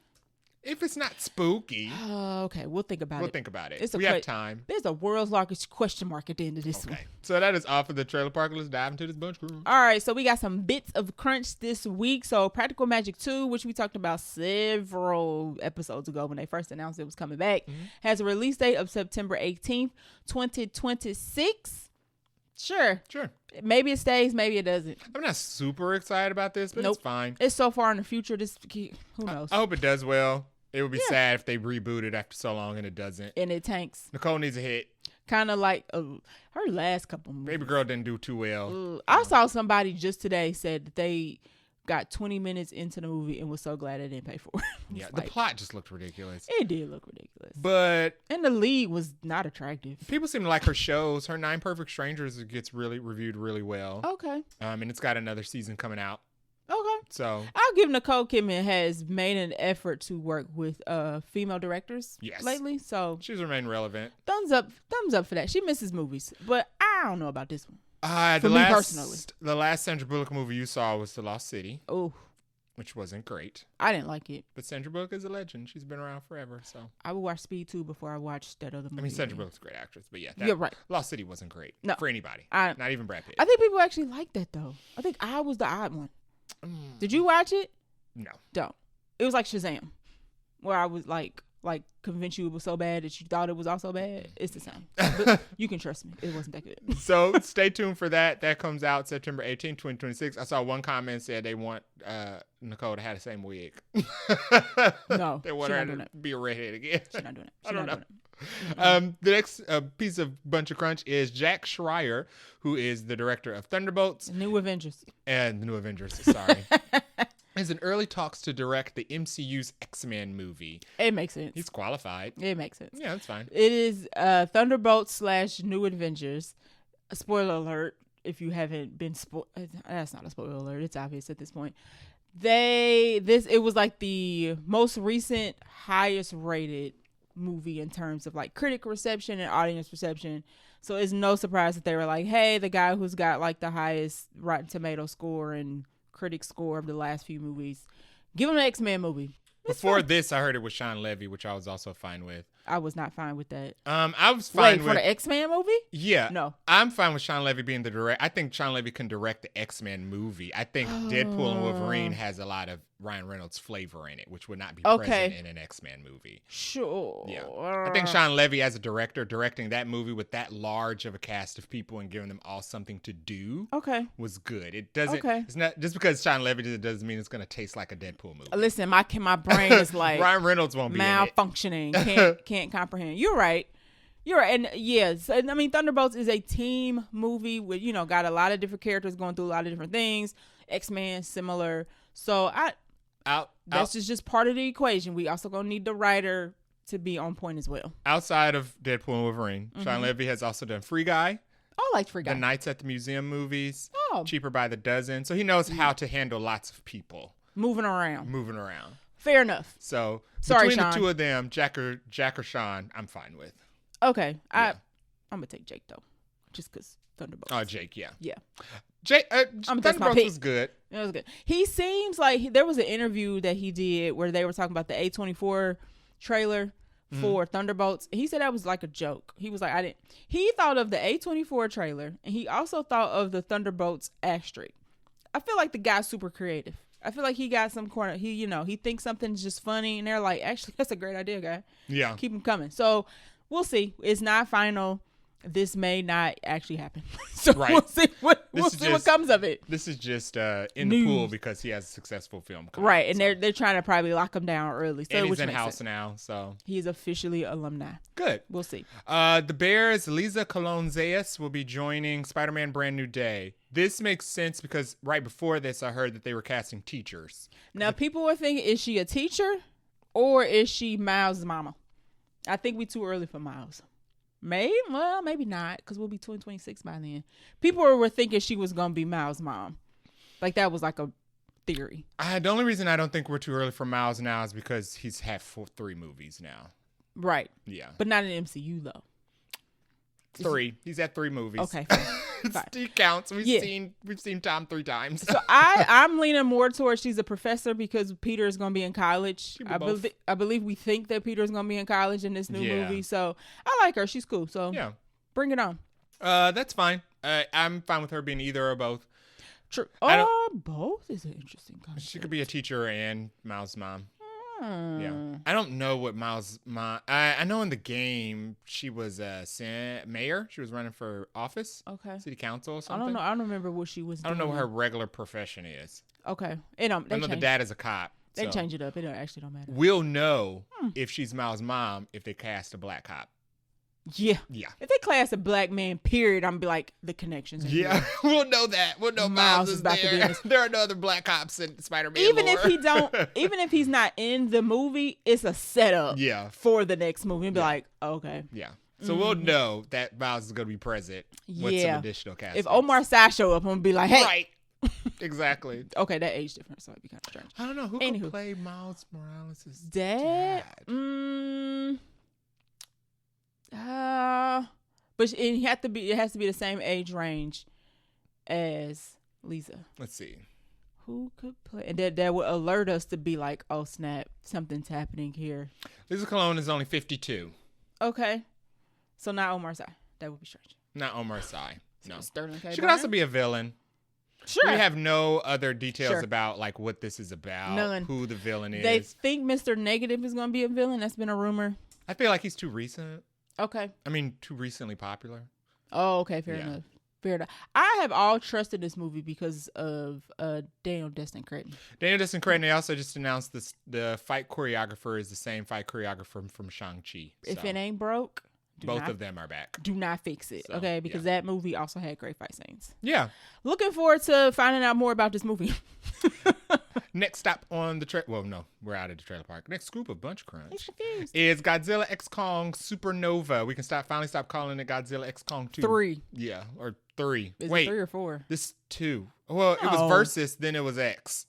if it's not spooky. Okay, we'll think about it. We'll think about it. We have time. There's a world's largest question mark at the end of this one. So that is all for the trailer park. Let's dive into this Buncha Crunch. All right, so we got some bits of crunch this week. So Practical Magic 2, which we talked about several episodes ago when they first announced it was coming back, has a release date of September 18th, 2026. Sure. Maybe it stays, maybe it doesn't. I'm not super excited about this, but it's fine. It's so far in the future. Who knows? I hope it does well. It would be sad if they reboot it after so long and it doesn't. And it tanks. Nicole needs a hit. Kind of like her last couple movies. Baby Girl didn't do too well. I saw somebody just today said that they got 20 minutes into the movie and was so glad they didn't pay for it. Yeah, the plot just looked ridiculous. It did look ridiculous. And the lead was not attractive. People seem to like her shows. Her 9 Perfect Strangers gets reviewed really well. Okay. And it's got another season coming out. Okay. So I'll give Nicole Kidman has made an effort to work with female directors lately. So she's remained relevant. Thumbs up for that. She misses movies, but I don't know about this one. Personally, the last Sandra Bullock movie you saw was The Lost City. Oh, which wasn't great. I didn't like it. But Sandra Bullock is a legend. She's been around forever. So I would watch Speed 2 before I watched that other movie. I mean, Sandra Bullock's a great actress, but you're right. Lost City wasn't great for anybody. Not even Brad Pitt. I think people actually like that though. I think I was the odd one. Did you watch it? No. Don't. It was like Shazam, where I was like convinced you it was so bad that you thought it was also bad. It's the same. But you can trust me. It wasn't that good. So stay tuned for that. That comes out September 18, 2026. I saw one comment said they want Nicole to have the same wig. No. They want her to be a redhead again. She's not doing it. I don't know. The next piece of Buncha Crunch is Jack Schreier, who is the director of Thunderbolts. New Avengers. And the New Avengers, sorry. Is in early talks to direct the MCU's X-Men movie. It makes sense. He's qualified. It makes sense. Yeah, that's fine. It is Thunderbolts / New Avengers. Spoiler alert, if you haven't been that's not a spoiler alert. It's obvious at this point. It was like the most recent, highest rated movie in terms of like critic reception and audience reception. So it's no surprise that they were like, hey, the guy who's got like the highest Rotten Tomato score and critic score of the last few movies, give him an X-Men movie. Before this, I heard it was Sean Levy, which I was also fine with. I was not fine with that. I was fine with for the X-Men movie. Yeah, No, I'm fine with Sean Levy being the director. I think Sean Levy can direct the X-Men movie. I think Deadpool and Wolverine has a lot of Ryan Reynolds flavor in it, which would not be present in an X-Men movie. Sure. Yeah, I think Sean Levy as a director directing that movie with that large of a cast of people and giving them all something to do. Was good. It doesn't. It's not just because Sean Levy did it doesn't mean it's going to taste like a Deadpool movie. Listen, my brain is like Ryan Reynolds won't be malfunctioning. Can't comprehend. You're right. And yes, I mean Thunderbolts is a team movie with got a lot of different characters going through a lot of different things. X-Men similar. So that's just part of the equation. We also gonna need the writer to be on point as well. Outside of Deadpool and Wolverine, Sean Levy has also done Free Guy. I like Free Guy. The Nights at the Museum movies. Cheaper by the dozen. So he knows how to handle lots of people. Moving around. Fair enough. So sorry, between Sean. the two of them, Jack or Sean, I'm fine with. Okay. I'm gonna take Jake though. Just because Thunderbolts. Oh, Jake, yeah. Yeah. Jake, Thunderbolts was good. It was good. He seems like there was an interview that he did where they were talking about the A24 trailer for Thunderbolts. He said that was like a joke. He was like, he thought of the A24 trailer and he also thought of the Thunderbolts asterisk. I feel like the guy's super creative. I feel like he got some corner. He thinks something's just funny and they're like, actually, that's a great idea, guy. Yeah. Keep him coming. So we'll see. It's not final. This may not actually happen. So we'll see what comes of it. This is just in the pool because he has a successful film coming. Right, and they're trying to probably lock him down early. So and he's in house now, so he's officially alumni. Good. We'll see. The Bears, Lisa Colon-Zayas will be joining Spider-Man Brand New Day. This makes sense because right before this, I heard that they were casting teachers. Now, people were thinking, is she a teacher or is she Miles' mama? I think we too early for Miles. Maybe not, because we'll be 26 by then. People were thinking she was going to be Miles' mom. Like, that was like a theory. The only reason I don't think we're too early for Miles now is because he's had 3 movies now. Right. Yeah. But not in MCU, though. 3. He's had 3 movies. Okay. Fine. He counts. We've seen Tom 3 times. So I'm leaning more towards she's a professor because Peter is going to be in college. I believe we think that Peter is going to be in college in this new movie. So I like her. She's cool. So bring it on. That's fine. I'm fine with her being either or both. True. Both is an interesting concept. She could be a teacher and Miles' mom. Yeah, I don't know what Miles' mom. I know in the game she was a mayor. She was running for office. Okay. City council or something. I don't remember what she was doing. I don't know what her regular profession is. Okay. I know the dad is a cop. They change it up. It actually don't matter. We'll know if she's Miles' mom if they cast a black cop. Yeah. Yeah. If they cast a black man, period, I'm be like, the connections. Yeah. We'll know that. We'll know Miles is about there. To be there are no other black cops in Spider-Man even lore. Even if he's not in the movie, it's a setup for the next movie. And be like, okay. Yeah. So we'll know that Miles is going to be present with some additional casting. If Omar Sy show up, I'm going to be like, hey. Right. Exactly. Okay, that age difference, so it'd be kind of strange. I don't know. Who could play Miles Morales' dad? But it has to be the same age range as Lisa. Let's see. Who could play? And that would alert us to be like, oh snap, something's happening here. Lisa Colon is only 52. Okay. So not Omar Sy. That would be strange. Not Omar Sy. No. Sterling K. She could also be a villain. Sure. We have no other details about like what this is about. None. Who the villain is. They think Mr. Negative is going to be a villain. That's been a rumor. I feel like he's too recent. Okay. I mean, too recently popular. Oh, okay. Fair enough. I have all trusted this movie because of Daniel Destin Cretton. They also just announced the fight choreographer is the same fight choreographer from Shang-Chi. If it ain't broke, both of them are back. Do not fix it, okay? Because that movie also had great fight scenes. Yeah. Looking forward to finding out more about this movie. Next stop on the trailer. Well, no, we're out of the trailer park. Next scoop of Buncha Crunch is Godzilla X Kong Supernova. We can finally stop calling it Godzilla X Kong 2. 3. Yeah, or 3. Is Wait, it 3 or 4? This 2. Well, it was Versus, then it was X.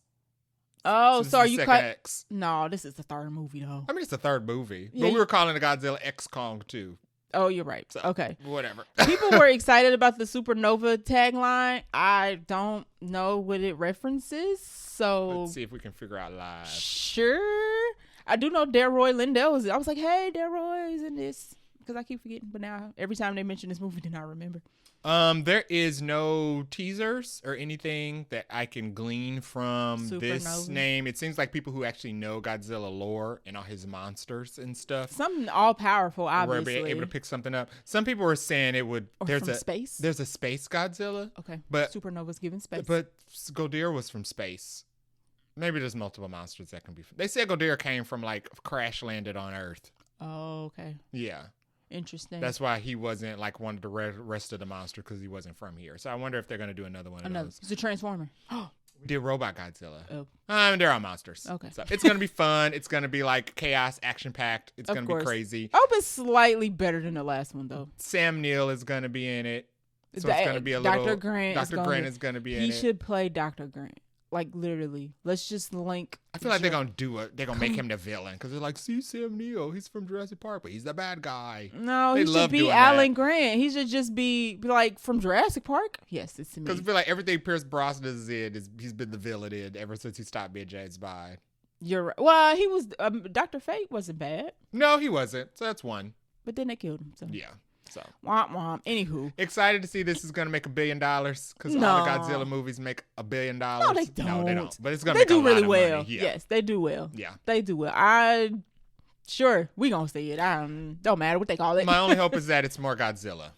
Oh, so are you X? No, this is the 3rd movie though. I mean, it's the 3rd movie, but we were calling it Godzilla X Kong 2. Oh, you're right. So, okay. Whatever. People were excited about the Supernova tagline. I don't know what it references, so let's see if we can figure out live. Sure. I do know Delroy Lindell was. I was like, hey, Delroy is in this because I keep forgetting. But now every time they mention this movie, then I remember. There is no teasers or anything that I can glean from this name. It seems like people who actually know Godzilla lore and all his monsters and stuff. Something all powerful, obviously. Were able to pick something up. Some people were saying it would. Or there's from space. There's a space Godzilla. Okay, but supernova's given space. But Godzilla was from space. Maybe there's multiple monsters that can be. They said Godzilla came from like crash landed on Earth. Oh, okay. Yeah. Interesting. That's why he wasn't like one of the rest of the monsters because he wasn't from here. So I wonder if they're going to do another one of those. It's a Transformer. We did Robot Godzilla. Oh. They're all monsters. Okay. So it's going to be fun. It's going to be like chaos, action-packed. It's going to be crazy. I hope it's slightly better than the last one, though. Sam Neill is going to be in it. So it's going to be a little... Dr. Grant is going to be in it. He should play Dr. Grant. Like, literally. Let's just link. I feel like they're going to do it. They're going to make him the villain. Because they're like, see Sam Neill. He's from Jurassic Park, but he's the bad guy. No, he should be Alan Grant. He should just be like, from Jurassic Park? Yes, it's me. Because I feel like everything Pierce Brosnan is in, he's been the villain in ever since he stopped being James Bond. You're right. Well, he was... Dr. Fate wasn't bad. No, he wasn't. So that's one. But then they killed him. So. Yeah. So womp womp. Anywho, excited to see this is gonna make $1 billion because all the Godzilla movies make $1 billion. No, they don't. No, they don't. But it's gonna. They do really well. Yeah. Yes, they do well. Yeah, they do well. We gonna see it. Don't matter what they call it. My only hope is that it's more Godzilla.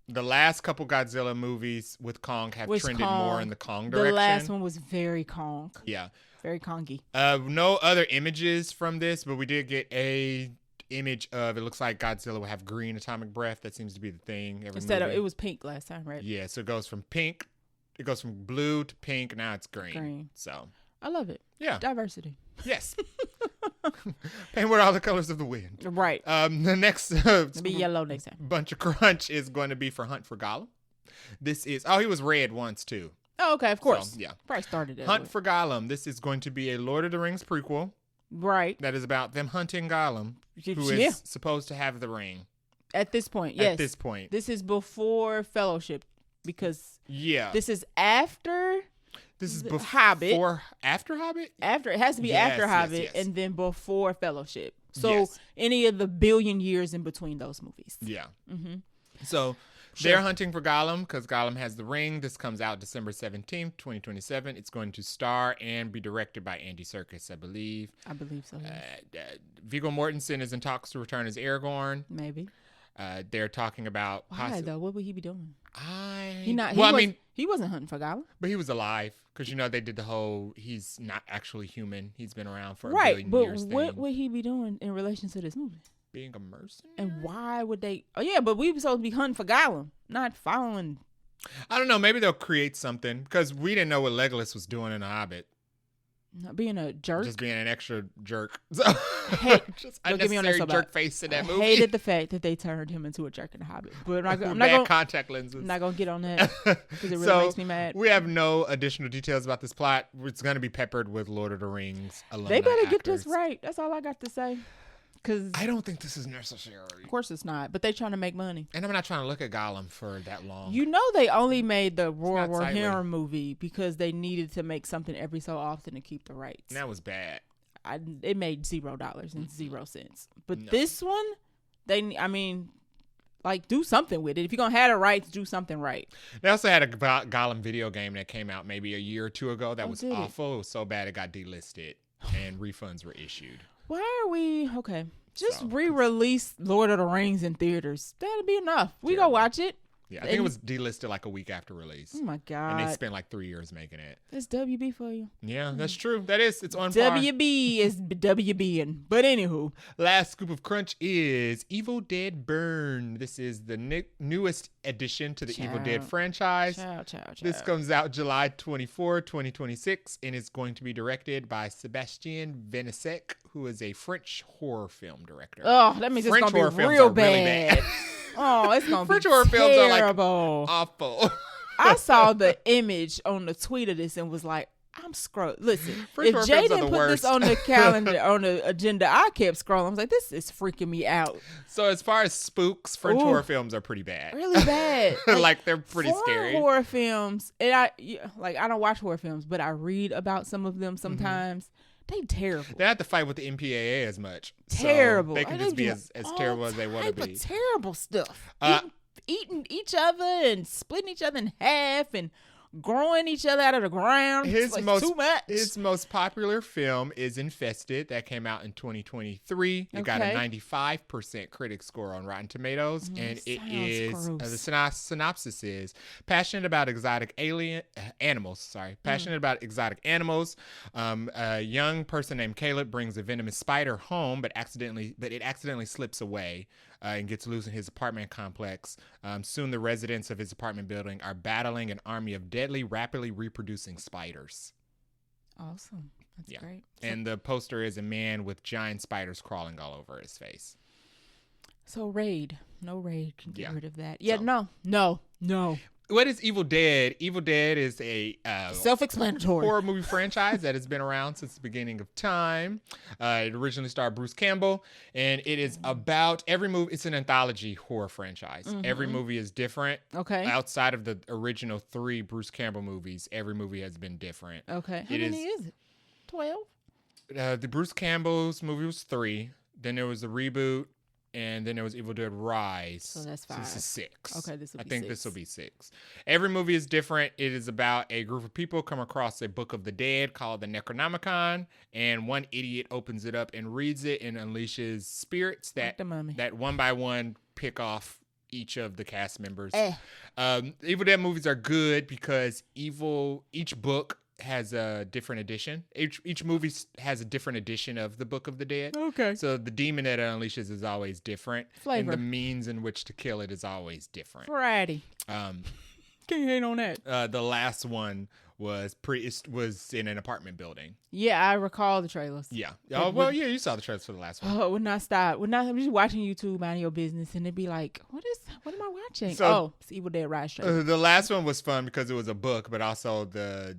The last couple Godzilla movies with Kong have trended more in the Kong direction. The last one was very Kong. Yeah, very Kongy. No other images from this, but we did get a image of, it looks like Godzilla will have green atomic breath. That seems to be the thing. Instead of, it was pink last time, right? Yeah, so it goes from blue to pink. Now it's green. So I love it. Yeah, diversity. Yes. Paint with all the colors of the wind. Right. The next it'll be yellow next time. Buncha Crunch is going to be for Hunt for Gollum. This is he was red once too. Oh, okay, of course. So, yeah, probably started it. Hunt for Gollum. This is going to be a Lord of the Rings prequel. Right. That is about them hunting Gollum, who is supposed to have the ring. At this point, yes. At this point. This is before Fellowship because this is after. This is Hobbit. After Hobbit? After. It has to be after Hobbit and then before Fellowship. So any of the billion years in between those movies. Yeah. Mm-hmm. So they're hunting for Gollum because Gollum has the ring. This comes out December 17th, 2027. It's going to star and be directed by Andy Serkis, I believe. I believe so. Yes. Viggo Mortensen is in talks to return as Aragorn. Maybe. They're talking about... Why, though? What would he be doing? He wasn't hunting for Gollum. But he was alive because, they did the whole, he's not actually human. He's been around for a billion years. Right, but what would he be doing in relation to this movie? Being a mercenary? And why would they... Oh, yeah, but we were supposed to be hunting for Gollum, not following... I don't know. Maybe they'll create something because we didn't know what Legolas was doing in The Hobbit. Not being a jerk. Just being an extra jerk. Just unnecessary jerk face in that movie. I hated the fact that they turned him into a jerk in The Hobbit. But I'm not going contact lenses. I'm not going to get on that because it really makes me mad. We have no additional details about this plot. It's going to be peppered with Lord of the Rings alumni. They better get this right. That's all I got to say. Cause I don't think this is necessary. Of course it's not, but they're trying to make money. And I'm not trying to look at Gollum for that long. They only made the Roar Rohirrim movie because they needed to make something every so often to keep the rights. And that was bad. It made $0 and 0 cents. But this one, do something with it. If you're going to have the rights, do something right. They also had a Gollum video game that came out maybe a year or two ago that was awful. It was so bad it got delisted and refunds were issued. Why are we... Okay. Just re-release Lord of the Rings in theaters. That'd be enough. We go watch it. Yeah, I think it was delisted like a week after release. Oh, my God. And they spent like 3 years making it. That's WB for you. Yeah, that's true. That is. It's on par. WB is WBing. But anywho. Last scoop of crunch is Evil Dead Burn. This is the newest addition to the Evil Dead franchise. This comes out July 24, 2026, and is going to be directed by Sebastian Venisek, who is a French horror film director. Oh, that means French it's going to be real bad. Really bad. Oh, it's going to be French horror films are like awful. I saw the image on the tweet of this and was like, I'm scrolling. Listen, if Jay didn't put this on the calendar, on the agenda, I kept scrolling. I was like, this is freaking me out. So as far as spooks, French horror films are pretty bad. Really bad. Like they're pretty scary. Horror films, and I don't watch horror films, but I read about some of them sometimes. Mm-hmm. They terrible. They have to fight with the MPAA as much. Terrible. So they can just be as terrible as they want to be. Terrible stuff. Eating each other and splitting each other in half and growing each other out of the ground. His most popular film is Infested. That came out in 2023. It got a 95% critic score on Rotten Tomatoes, and it is the synopsis is passionate about exotic animals. Passionate about exotic animals. A young person named Caleb brings a venomous spider home, but it accidentally slips away. And gets loose in his apartment complex. Soon the residents of his apartment building are battling an army of deadly, rapidly reproducing spiders. Awesome. That's great. And the poster is a man with giant spiders crawling all over his face. So Raid. No Raid can get rid of that. Yeah, so, no. What is Evil Dead? Evil Dead is a self-explanatory horror movie franchise that has been around since the beginning of time. It originally starred Bruce Campbell, and it is about every movie. It's an anthology horror franchise. Mm-hmm. Every movie is different. Okay. Outside of the original 3 Bruce Campbell movies, every movie has been different. Okay. How many is it? 12? The Bruce Campbell's movie was 3. Then there was the reboot. And then there was Evil Dead Rise. So that's 5. So this is 6. Okay, I think this will be 6. Every movie is different. It is about a group of people come across a book of the dead called the Necronomicon, and one idiot opens it up and reads it and unleashes spirits that one by one pick off each of the cast members. Evil Dead movies are good because each book has a different edition. Each movie has a different edition of the Book of the Dead. Okay. So the demon that it unleashes is always different. Flavor. And the means in which to kill it is always different. Variety. Can't hate on that. The last one was in an apartment building. Yeah, I recall the trailers. Yeah. Oh, well, yeah, you saw the trailers for the last one. Oh, it would not stop. I'm just watching YouTube, minding your business, and it'd be like, what am I watching? So, it's Evil Dead Rise trailer. The last one was fun because it was a book, but also the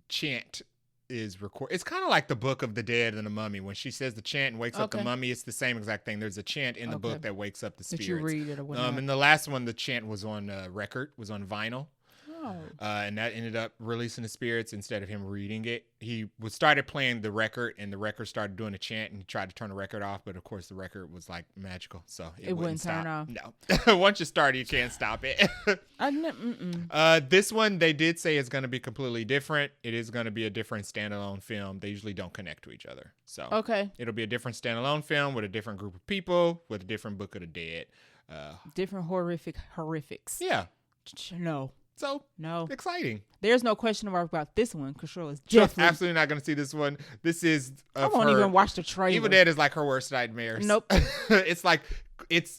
chant is recorded. It's kind of like the Book of the Dead and the Mummy. When she says the chant and wakes up the mummy, it's the same exact thing. There's a chant in the book that wakes up the spirits. That you read it or whatnot. And the last one, the chant was on record, was on vinyl. And that ended up releasing the spirits instead of him reading it. He started playing the record, and the record started doing a chant, and he tried to turn the record off, but of course the record was like magical, so it wouldn't turn off. No. Once you start, you can't stop it. This one, they did say is going to be completely different. It is going to be a different standalone film. They usually don't connect to each other. So it'll be a different standalone film with a different group of people, with a different Book of the Dead. Different horrifics. Yeah. No. So, exciting. There's no question about this one, because Shirley's absolutely not going to see this one. This is I won't even watch the trailer. Evil Dead is like her worst nightmares. Nope. It's like it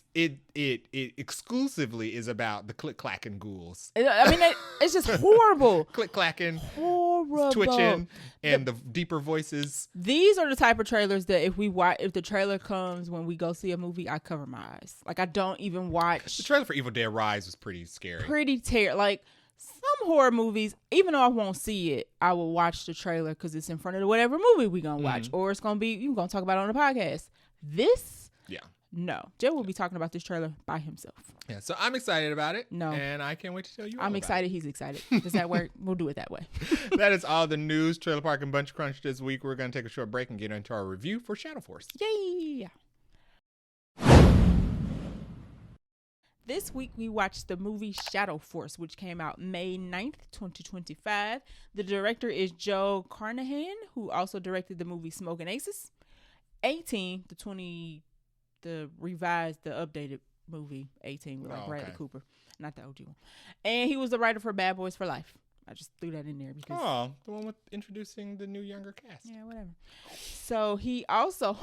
exclusively is about the click-clacking ghouls. I mean, it's just horrible. Click-clacking, horrible, twitching, and the deeper voices. These are the type of trailers that if the trailer comes when we go see a movie, I cover my eyes. Like, I don't even watch. The trailer for Evil Dead Rise was pretty scary. Like, some horror movies, even though I won't see it, I will watch the trailer because it's in front of whatever movie we're going to watch. Or it's going to be, you're going to talk about it on the podcast. This? Yeah. No. Joe will be talking about this trailer by himself. Yeah, so I'm excited about it. No. And I can't wait to tell you I'm excited. He's excited. Does that work? We'll do it that way. That is all the news, Trailer Park and Buncha Crunch this week. We're going to take a short break and get into our review for Shadow Force. Yay! This week, we watched the movie Shadow Force, which came out May 9th, 2025. The director is Joe Carnahan, who also directed the movie Smoking Aces. 18, the updated movie 18 with Bradley Cooper, not the OG one. And he was the writer for Bad Boys for Life. I just threw that in there because the one with introducing the new younger cast. Yeah, whatever. So he also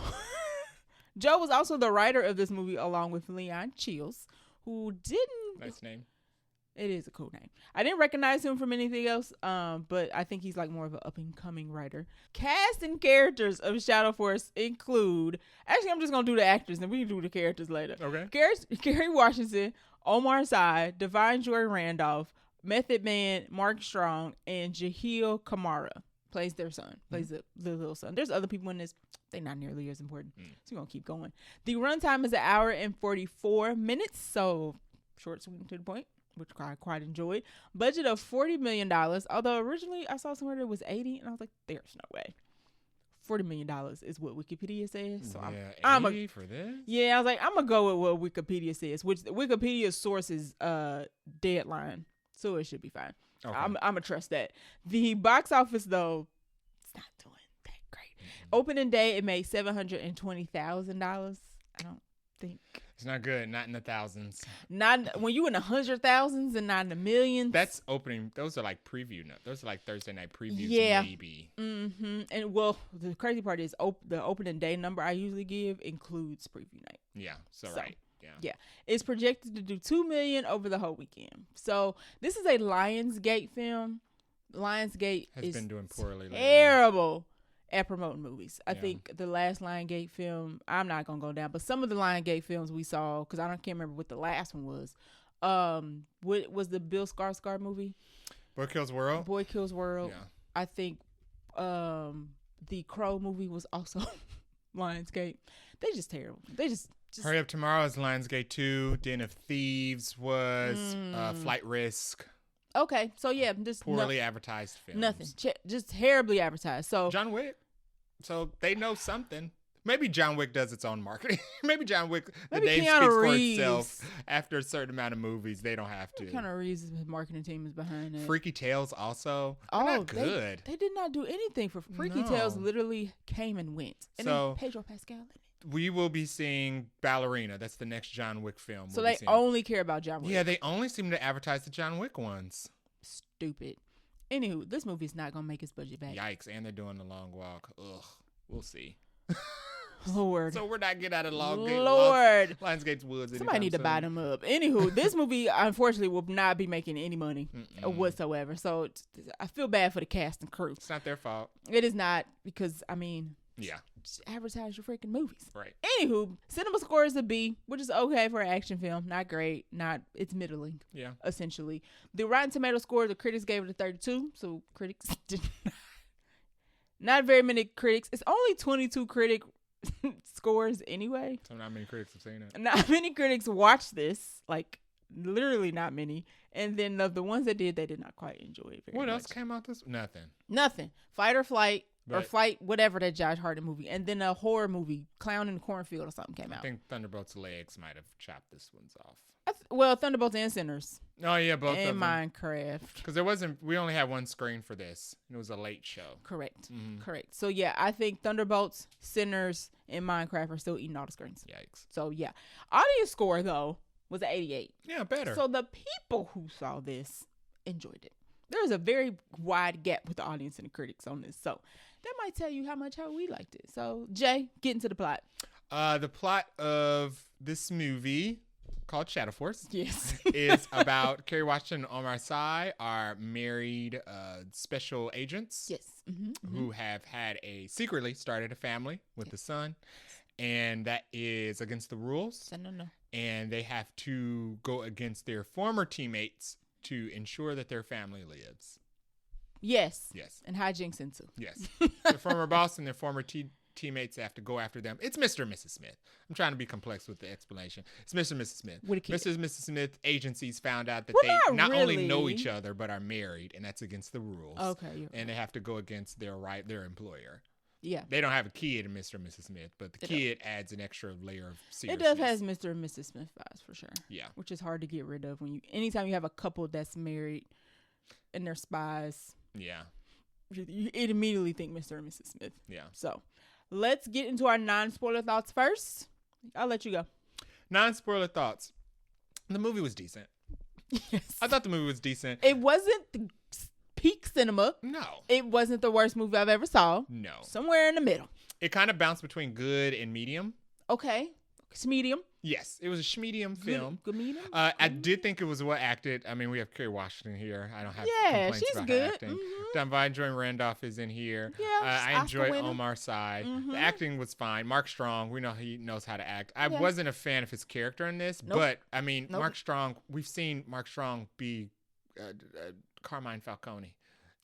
Joe was also the writer of this movie along with Leon Chills, who didn't. Nice name. It is a cool name. I didn't recognize him from anything else, but I think he's like more of an up-and-coming writer. Cast and characters of Shadow Force include... Actually, I'm just going to do the actors, and we can do the characters later. Okay. Kerry Washington, Omar Sy, Divine Joy Randolph, Method Man, Mark Strong, and Jahil Kamara plays their son, plays the little son. There's other people in this. They're not nearly as important, so we're going to keep going. The runtime is 1 hour and 44 minutes, so short, sweet, and to the point, which I quite enjoyed. Budget of $40 million, although originally I saw somewhere that it was 80, and I was like, there's no way. $40 million is what Wikipedia says. So yeah, 80 for this? Yeah, I was like, I'm going to go with what Wikipedia says, which Wikipedia's source is Deadline. So it should be fine. Okay. I'm going to trust that. The box office, though, it's not doing that great. Mm-hmm. Opening day, it made $720,000. I don't think. It's not good. Not in the thousands. Not when you in the 100,000s and not in the millions. That's opening. Those are like preview. Those are like Thursday night previews. Yeah. Maybe. Mm-hmm. And well, the crazy part is the opening day number I usually give includes preview night. Yeah. So right. Yeah. Yeah. It's projected to do $2 million over the whole weekend. So this is a Lionsgate film. Lionsgate has been doing poorly. Terrible at promoting movies. I think the last Lionsgate film, I'm not gonna go down, but some of the Lionsgate films we saw, because can't remember what the last one was. What was the Bill Skarsgård movie? Boy Kills World. Boy Kills World. Yeah. I think the Crow movie was also Lionsgate. They're just terrible. They just Hurry Up Tomorrow is Lionsgate 2. Den of Thieves was Flight Risk. Okay, so yeah, just poorly advertised films. Nothing, just terribly advertised. So John Wick, so they know something. Maybe John Wick does its own marketing. Maybe John Wick, the name Keanu speaks Reeves. for itself. After a certain amount of movies, they don't have to. Keanu Reeves' marketing team is behind it. Freaky Tales also. Not good. They did not do anything for Freaky Tales. Literally came and went. And then Pedro Pascal in it. We will be seeing Ballerina. That's the next John Wick film. So they only care about John Wick. Yeah, they only seem to advertise the John Wick ones. Stupid. Anywho, this movie's not gonna make its budget back. Yikes! And they're doing the long walk. Ugh. We'll see. Lord. So we're not getting out of Lord. Lionsgate's Woods. Somebody need to buy them up. Anywho, this movie unfortunately will not be making any money whatsoever. So I feel bad for the cast and crew. It's not their fault. It is not, because yeah, just advertise your freaking movies. Right. Anywho, cinema score is a B, which is okay for an action film. Not great. It's middling. Yeah. Essentially, the Rotten Tomato score, the critics gave it a 32. So critics did not very many critics. It's only 22 critic scores anyway. So not many critics have seen it. Not many critics watched this. Like literally not many. And then the ones that did, they did not quite enjoy it very much. What else came out this? Nothing. Fight or Flight. Or Flight, whatever, that Josh Hartnett movie. And then a horror movie, Clown in the Cornfield or something came out. I think Thunderbolt's legs might have chopped this one's off. Well, Thunderbolts and Sinners. Oh, yeah, both and of them. Minecraft. Because we only had one screen for this. And it was a late show. Correct. Mm-hmm. Correct. So, yeah, I think Thunderbolts, Sinners, and Minecraft are still eating all the screens. Yikes. So, yeah. Audience score, though, was 88. Yeah, better. So, the people who saw this enjoyed it. There's a very wide gap with the audience and the critics on this. So, that might tell you how we liked it. So, Jay, get into the plot. The plot of this movie, called Shadow Force, yes, is about Kerry Washington and Omar Sy are married special agents. Yes. Mm-hmm. Who have secretly started a family with a son. And that is against the rules. No. And they have to go against their former teammates to ensure that their family lives. Yes. And hijinks ensued. Yes. Their former boss and their former teammates have to go after them. It's Mr. and Mrs. Smith. I'm trying to be complex with the explanation. It's Mr. and Mrs. Smith. Mr. and Mrs. Smith agencies found out that they not only know each other, but are married, and that's against the rules. Okay. And they have to go against their employer. Yeah. They don't have a kid in Mr. and Mrs. Smith, but the kid adds an extra layer of seriousness. It does have Mr. and Mrs. Smith vibes for sure. Yeah. Which is hard to get rid of anytime you have a couple that's married and they're spies. Yeah. You immediately think Mr. and Mrs. Smith. Yeah. So let's get into our non-spoiler thoughts first. I'll let you go. Non-spoiler thoughts. The movie was decent. Yes. I thought the movie was decent. It wasn't the peak cinema. No. It wasn't the worst movie I've ever saw. No. Somewhere in the middle. It kind of bounced between good and medium. Okay. Medium. Yes, it was a schmedium film. Good medium. I did think it was well acted. I mean, we have Kerry Washington here. I don't have complaints she's about good. Her acting. Mm-hmm. Joy Randolph is in here. Yeah, I enjoy Omar Sy. Mm-hmm. The acting was fine. Mark Strong, we know he knows how to act. I wasn't a fan of his character in this, but I mean, Mark Strong. We've seen Mark Strong be Carmine Falcone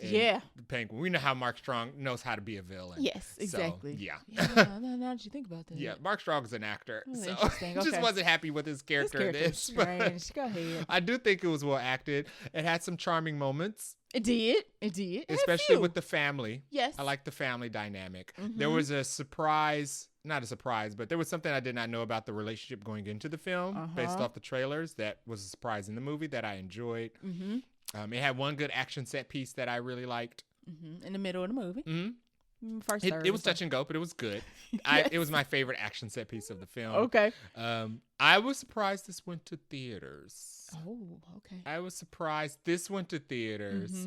Yeah. Penguin. We know how Mark Strong knows how to be a villain. Yes, exactly. So, yeah. Now that you think about that. Yeah, Mark Strong is an actor. Oh, so interesting. just Okay. wasn't happy with his character in this. Strange. Go ahead. I do think it was well acted. It had some charming moments. It did. It did. Especially with the family. Yes. I like the family dynamic. Mm-hmm. There was a surprise, not a surprise, but there was something I did not know about the relationship going into the film based off the trailers that was a surprise in the movie that I enjoyed. Mm-hmm. It had one good action set piece that I really liked. Mm-hmm. In the middle of the movie. Mm-hmm. First It was touch and go, but it was good. Yes. It was my favorite action set piece of the film. Okay. I was surprised this went to theaters. Oh, okay. I was surprised this went to theaters,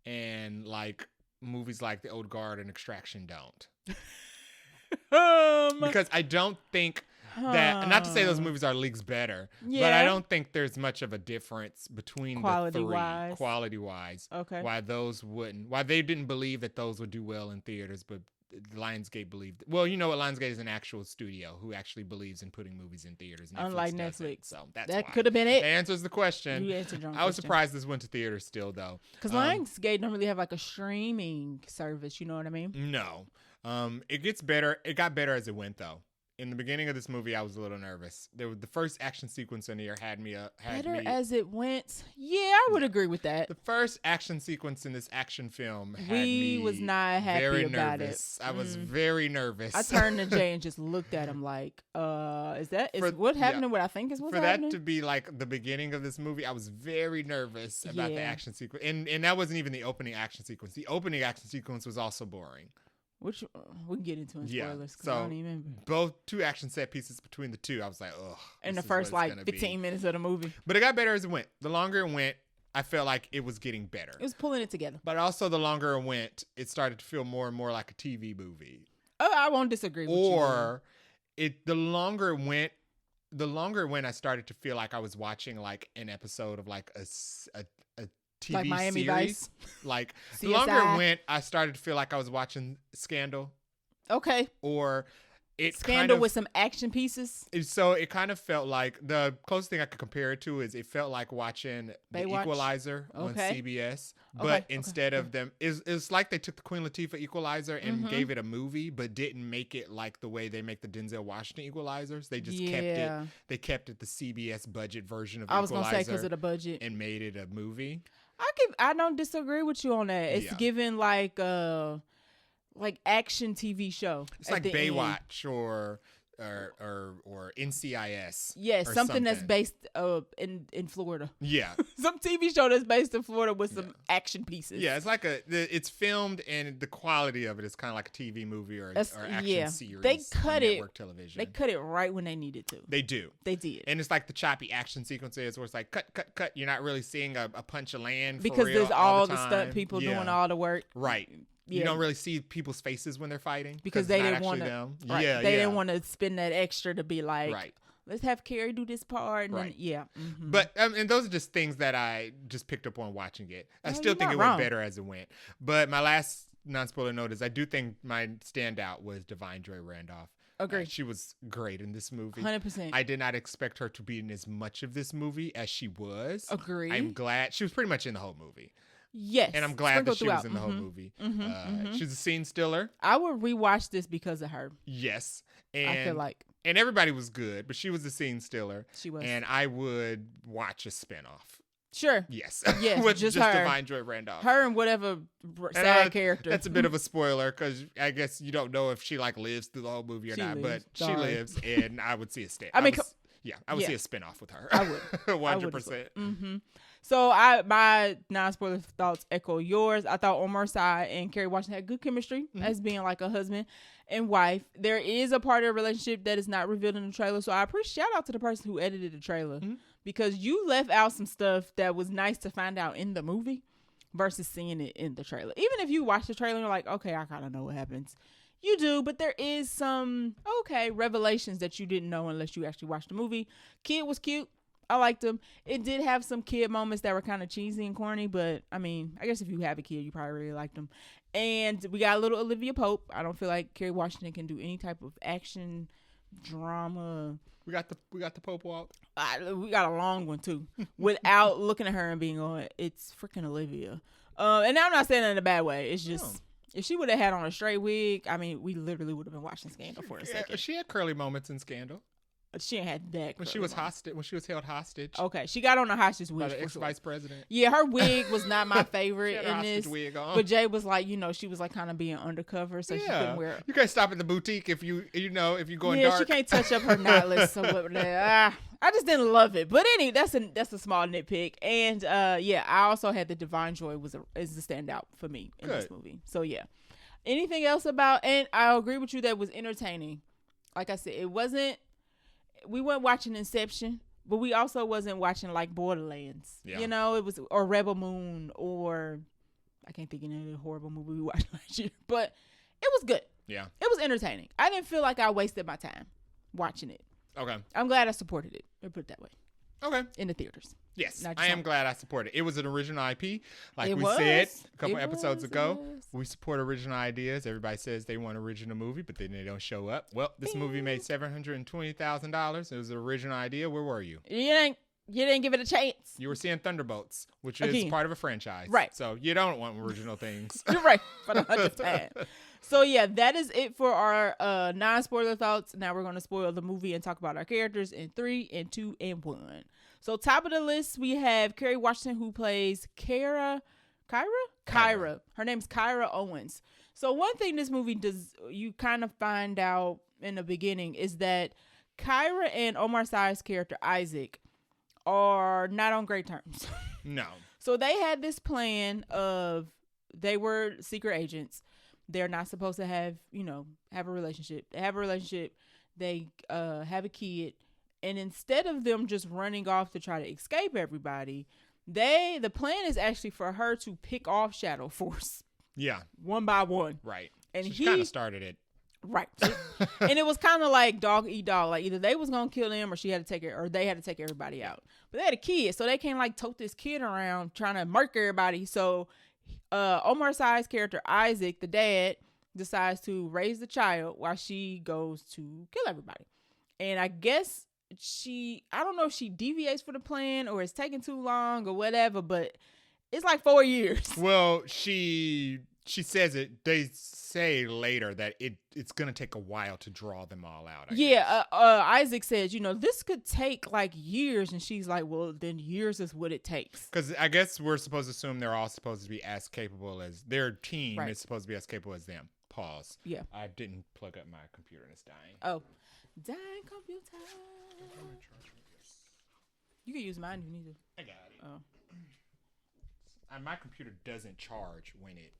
and like movies like The Old Guard and Extraction don't. Because I don't think that, not to say those movies are leagues better, but I don't think there's much of a difference between the three quality-wise. Okay. Why they didn't believe that those would do well in theaters, but Lionsgate believed. Well, you know what? Lionsgate is an actual studio who actually believes in putting movies in theaters. Unlike doesn't, Netflix. So that could have been it. That answers the question. You answered your own I was question. surprised this went to theaters still, though. Because Lionsgate don't really have like a streaming service. You know what I mean? No. It gets better. It got better as it went, though. In the beginning of this movie, I was a little nervous. The first action sequence in here had me as it went. Yeah, I would agree with that. The first action sequence in this action film had we me was not happy very about nervous. it. I was very nervous. I turned to Jay and just looked at him like, is what happening? What I think is what's happening? For that to be like the beginning of this movie, I was very nervous about the action sequence, and that wasn't even the opening action sequence. The opening action sequence was also boring. Which we can get into in spoilers. So I don't even remember. Both two action set pieces between the two, I was like, ugh. In the first like 15 minutes of the movie. But it got better as it went. The longer it went, I felt like it was getting better. It was pulling it together. But also the longer it went, it started to feel more and more like a TV movie. Oh, I won't disagree with you. Or the longer it went, I started to feel like I was watching like an episode of like a TV like Miami series. Vice. Like CSI. The longer it went, I started to feel like I was watching Scandal. Okay. Or Scandal with some action pieces. So it kind of felt like the closest thing I could compare it to is it felt like watching The Equalizer on CBS, but instead of them, it's like they took the Queen Latifah Equalizer and gave it a movie, but didn't make it like the way they make the Denzel Washington Equalizers. They just kept it. They kept it the CBS budget version of Equalizer. I was gonna say because of the budget and made it a movie. I don't disagree with you on that. It's given like action TV show. It's like Baywatch or NCIS. Yeah, something that's based in Florida. Yeah. Some TV show that's based in Florida with some action pieces. Yeah, it's like it's filmed and the quality of it is kind of like a TV movie or action series. They cut it. Network television. They cut it right when they needed to. They do. They did. And it's like the choppy action sequences where it's like cut. You're not really seeing a punch of land because there's all the stunt people doing all the work. Right. Yeah. You don't really see people's faces when they're fighting because they didn't want to. Right. They didn't want to spend that extra to be like, let's have Carrie do this part. And then, Mm-hmm. But and those are just things that I just picked up on watching it. I still think it went better as it went. But my last non-spoiler note is I do think my standout was Divine Joy Randolph. Agreed. She was great in this movie. 100%. I did not expect her to be in as much of this movie as she was. Agreed. I'm glad she was pretty much in the whole movie. Yes. And I'm glad that she was in the whole movie. She's a scene stiller. I would rewatch this because of her. Yes. And I feel like. And everybody was good, but she was a scene stiller. She was. And I would watch a spinoff. Sure. Yes. Yes. With just her. her. Divine Joy Randolph. Her and whatever side character. That's a bit of a spoiler because I guess you don't know if she like lives through the whole movie or not, but she lives, and I would see a stand. I would see a spinoff with her. I would. 100%. Mm-hmm. So my non-spoiler thoughts echo yours. I thought Omar Sy and Kerry Washington had good chemistry as being like a husband and wife. There is a part of the relationship that is not revealed in the trailer. So I appreciate shout out to the person who edited the trailer because you left out some stuff that was nice to find out in the movie versus seeing it in the trailer. Even if you watch the trailer, you're like, okay, I kind of know what happens. You do, but there is some, revelations that you didn't know unless you actually watched the movie. Kid was cute. I liked him. It did have some kid moments that were kind of cheesy and corny, but I mean, I guess if you have a kid, you probably really liked him. And we got a little Olivia Pope. I don't feel like Kerry Washington can do any type of action drama. We got the Pope walk. We got a long one too, without looking at her and being on. It's freaking Olivia. And I'm not saying that in a bad way. It's just if she would have had on a straight wig, I mean, we literally would have been watching Scandal for a second. She had curly moments in Scandal. She ain't had that when she was hostage. When she was held hostage. Okay, she got on a hostage wig. By the ex-vice president. Yeah, her wig was not my favorite she had in a this. Wig on. But Jay was like, she was like kind of being undercover, so she couldn't wear it. You can't stop at the boutique if you go in dark. Yeah, she can't touch up her knotless. So I just didn't love it. But anyway, that's a small nitpick. And I also had the Divine Joy is the standout for me in this movie. So yeah. Anything else about? And I agree with you that was entertaining. Like I said, it wasn't. We weren't watching Inception, but we also wasn't watching like Borderlands. Yeah. It was or Rebel Moon or I can't think of any horrible movie we watched last year, but it was good. Yeah. It was entertaining. I didn't feel like I wasted my time watching it. Okay. I'm glad I supported it. Let's put it that way. Okay. In the theaters. Yes, I am glad I support it. It was an original IP. Like we said a couple episodes ago, we support original ideas. Everybody says they want an original movie, but then they don't show up. Well, this movie made $720,000. It was an original idea. Where were you? You didn't give it a chance. You were seeing Thunderbolts, which is part of a franchise. Right. So you don't want original things. You're right. For the 100th time. So yeah, that is it for our non-spoiler thoughts. Now we're going to spoil the movie and talk about our characters in 3 and 2 and 1. So top of the list, we have Kerry Washington, who plays Kyra. Her name's Kyra Owens. So one thing this movie does, you kind of find out in the beginning, is that Kyra and Omar Sy's character, Isaac, are not on great terms. No. So they had this plan of, they were secret agents. They're not supposed to have a relationship. They have a relationship. They have a kid. And instead of them just running off to try to escape everybody, the plan is actually for her to pick off Shadow Force. Yeah. One by one. Right. And she kind of started it. Right. And it was kind of like dog eat dog. Like either they was going to kill him or they had to take everybody out. But they had a kid, so they can't like tote this kid around trying to murk everybody. So Omar Sy's character, Isaac, the dad, decides to raise the child while she goes to kill everybody. And I guess I don't know if she deviates for the plan or it's taking too long or whatever, but it's like 4 years. Well, she says it. They say later that it's going to take a while to draw them all out. I guess. Isaac says, this could take like years. And she's like, well, then years is what it takes. Because I guess we're supposed to assume they're all supposed to be as capable as their team is supposed to be as capable as them. Pause. Yeah. I didn't plug up my computer and it's dying. Oh. Dying computer. You can use mine if you need to. I got it. Oh. My computer doesn't charge when it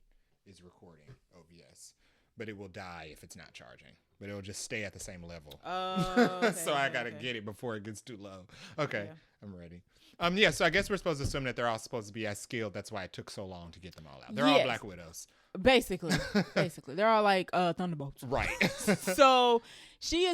is recording OBS, but it will die if it's not charging. But it will just stay at the same level. Oh, okay, so I gotta get it before it gets too low. Okay, yeah. I'm ready. Yeah. So I guess we're supposed to assume that they're all supposed to be as skilled. That's why it took so long to get them all out. They're all Black Widows. Basically, they're all like Thunderbolts. Right. So she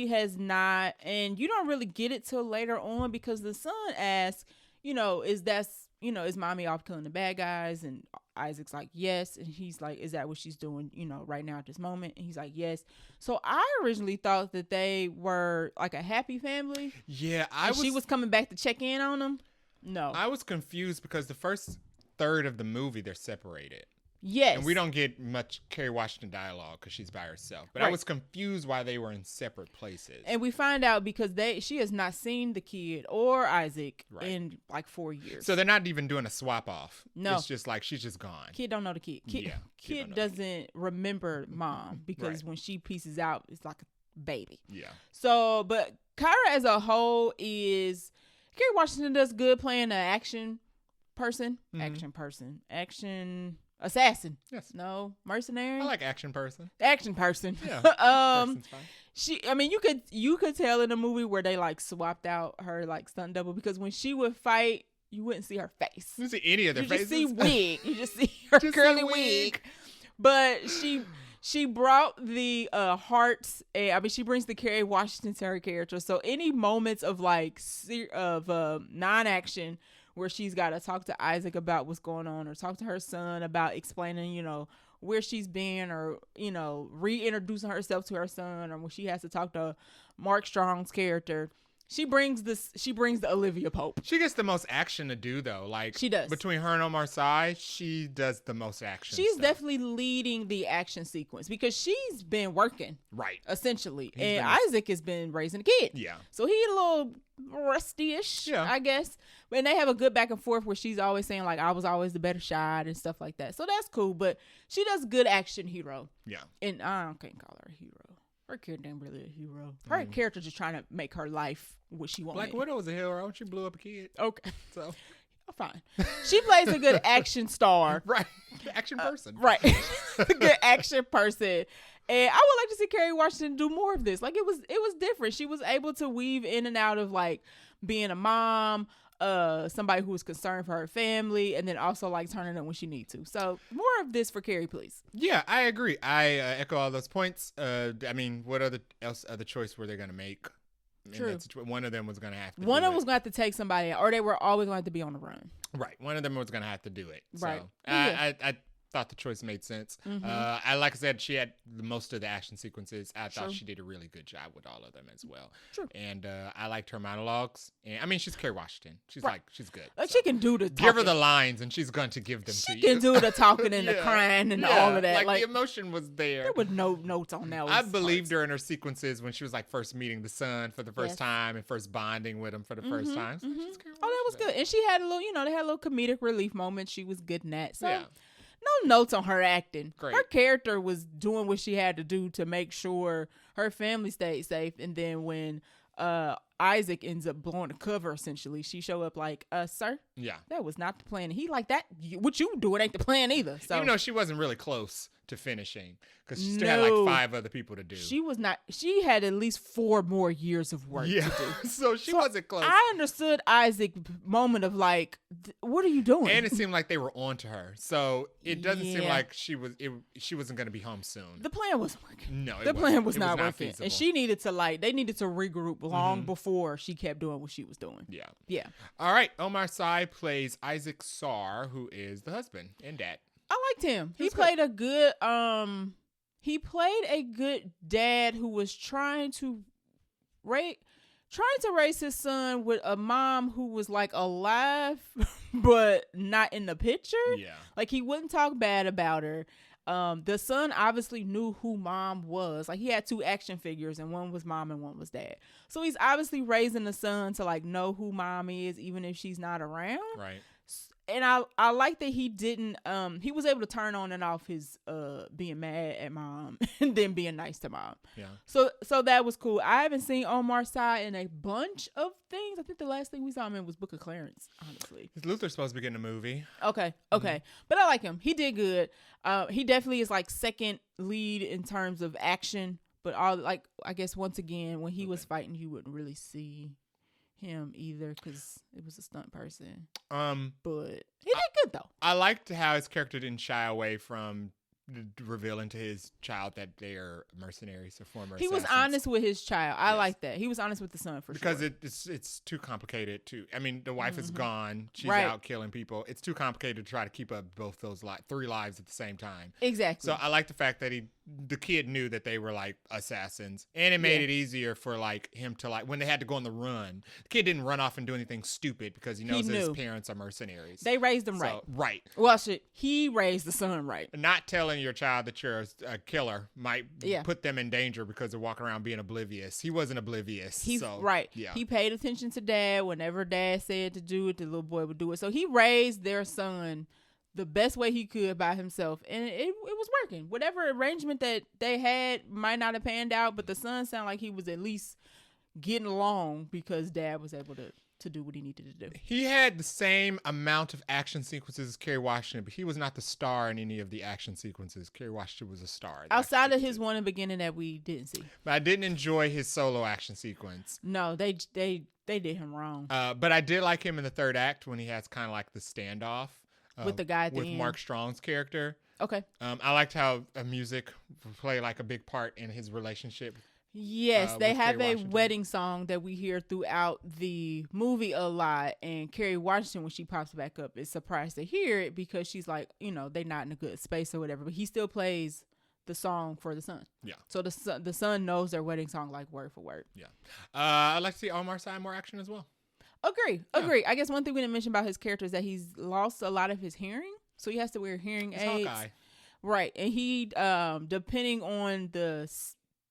has not, and you don't really get it till later on because the son asks, is mommy off killing the bad guys? And Isaac's like, yes. And he's like, is that what she's doing, right now at this moment? And he's like, yes. So I originally thought that they were like a happy family. Yeah. She was coming back to check in on them. No. I was confused because the first third of the movie, they're separated. Yes. And we don't get much Kerry Washington dialogue because she's by herself. But I was confused why they were in separate places. And we find out because she has not seen the kid or Isaac in like 4 years. So they're not even doing a swap off. No. It's just like she's just gone. Kid don't know the kid. Kid doesn't remember mom because when she pieces out, it's like a baby. Yeah. So, but Kyra as a whole is, Kerry Washington does good playing an action assassin. Yes. No, mercenary. I like action person. Action person. Yeah. Fine. You could tell in the movie where they like swapped out her like stunt double because when she would fight, you wouldn't see her face. You see any of their faces. You just see wig. You just see her curly wig. But she brought the hearts. She brings the Kerry Washington to her character. So any moments of like non-action where she's got to talk to Isaac about what's going on or talk to her son about explaining, where she's been, or reintroducing herself to her son, or when she has to talk to Mark Strong's character. She brings the Olivia Pope. She gets the most action to do, though. Like, she does. Between her and Omar Sy, she does the most action. She's stuff. definitely leading the action sequence because she's been working. Right. Essentially. And Isaac has been raising a kid. Yeah. So he's a little rusty-ish, I guess. And they have a good back and forth where she's always saying, like, I was always the better shot and stuff like that. So that's cool. But she does good action hero. Yeah. And I can't call her a hero. Her character ain't really a hero. Her character just trying to make her life what she wanted. Black Widow was a hero. She blew up a kid. Okay. So fine. She plays a good action star. Right. Action person. Right. A good action person. And I would like to see Kerry Washington do more of this. Like, it was different. She was able to weave in and out of, like, being a mom, somebody who was concerned for her family, and then also, like, turning up when she needs to. So more of this for Kerry, please. Yeah, I agree. I echo all those points. I mean, what other choice were they going to make? True. One of them was going to have to One of them was going to have to take somebody out, or they were always going to have to be on the run. Right. One of them was going to have to do it. Right. So I thought the choice made sense. Like I said, she had most of the action sequences. I thought she did a really good job with all of them as well. True. And I liked her monologues. And I mean, she's Kerry Washington. She's she's good. Like, she can do the talking. Give her the lines, and she's going to give them to you. She can do the talking and the crying and all of that. Like, the emotion was there. There was no notes on that. I believed her in her sequences when she was like first meeting the son for the first time and first bonding with him for the first time. So she's Kerry Washington. That was good. And she had a little, they had a little comedic relief moment. She was good in that. So no notes on her acting. Great. Her character was doing what she had to do to make sure her family stayed safe. And then when Isaac ends up blowing the cover, essentially, she show up like, sir, that was not the plan. He like, that what you do, it ain't the plan either. So even though she wasn't really close to finishing, because she still had like 5 other people to do. She was not. She had at least 4 more years of work to do. So she wasn't close. I understood Isaac's moment of like, what are you doing? And it seemed like they were on to her. So it doesn't seem like she wasn't going to be home soon. The plan wasn't working. No, the plan was not working. Feasible. And she needed to they needed to regroup long before she kept doing what she was doing. Yeah. Yeah. All right. Omar Sy plays Isaac Sarr, who is the husband and dad. I liked him. He played a good dad who was trying to raise his son with a mom who was like alive but not in the picture. Yeah. Like, he wouldn't talk bad about her. The son obviously knew who mom was. Like, he had 2 action figures, and one was mom and one was dad. So he's obviously raising the son to like know who mom is, even if she's not around. Right. And I like that he didn't he was able to turn on and off his being mad at mom and then being nice to mom. Yeah. So that was cool. I haven't seen Omar Sy in a bunch of things. I think the last thing we saw him in was Book of Clarence, honestly. Luther's supposed to be getting a movie. Okay. But I like him. He did good. He definitely is like second lead in terms of action, but I guess once again when he was fighting you wouldn't really see him either because it was a stunt person. But he did good though. I liked how his character didn't shy away from revealing to his child that they are mercenaries or former assassins. He was honest with his child. I like that. He was honest with the son sure. Because it's too complicated to. I mean, the wife is gone. She's out killing people. It's too complicated to try to keep up both those 3 lives at the same time. Exactly. So I like the fact that the kid knew that they were like assassins, and it made it easier for like him to like when they had to go on the run. The kid didn't run off and do anything stupid because he knows that his parents are mercenaries. They raised him right. Right. Well, he raised the son right. Not telling your child that you're a killer might put them in danger because they're walking around being oblivious. He wasn't oblivious. Right. Yeah. He paid attention to dad. Whenever dad said to do it, the little boy would do it. So he raised their son the best way he could by himself, and it was working. Whatever arrangement that they had might not have panned out, but the son sounded like he was at least getting along because dad was able to do what he needed to do. He had the same amount of action sequences as Kerry Washington, but he was not the star in any of the action sequences. Kerry Washington was a star. Outside of his one in the beginning that we didn't see. But I didn't enjoy his solo action sequence. No, they did him wrong. But I did like him in the third act when he has kind of like the standoff. With the guy at the with end. Mark Strong's character. Okay. I liked how music played like a big part in his relationship Yes, they have Kerry a Washington. wedding song that we hear throughout the movie a lot. And Kerry Washington, when she pops back up, is surprised to hear it because she's like, they're not in a good space or whatever. But he still plays the song for the son. Yeah. So the son knows their wedding song like word for word. Yeah. I'd like to see Omar Sy more action as well. Agree. I guess one thing we didn't mention about his character is that he's lost a lot of his hearing. So he has to wear hearing aids. Hawkeye. Right. And he, depending on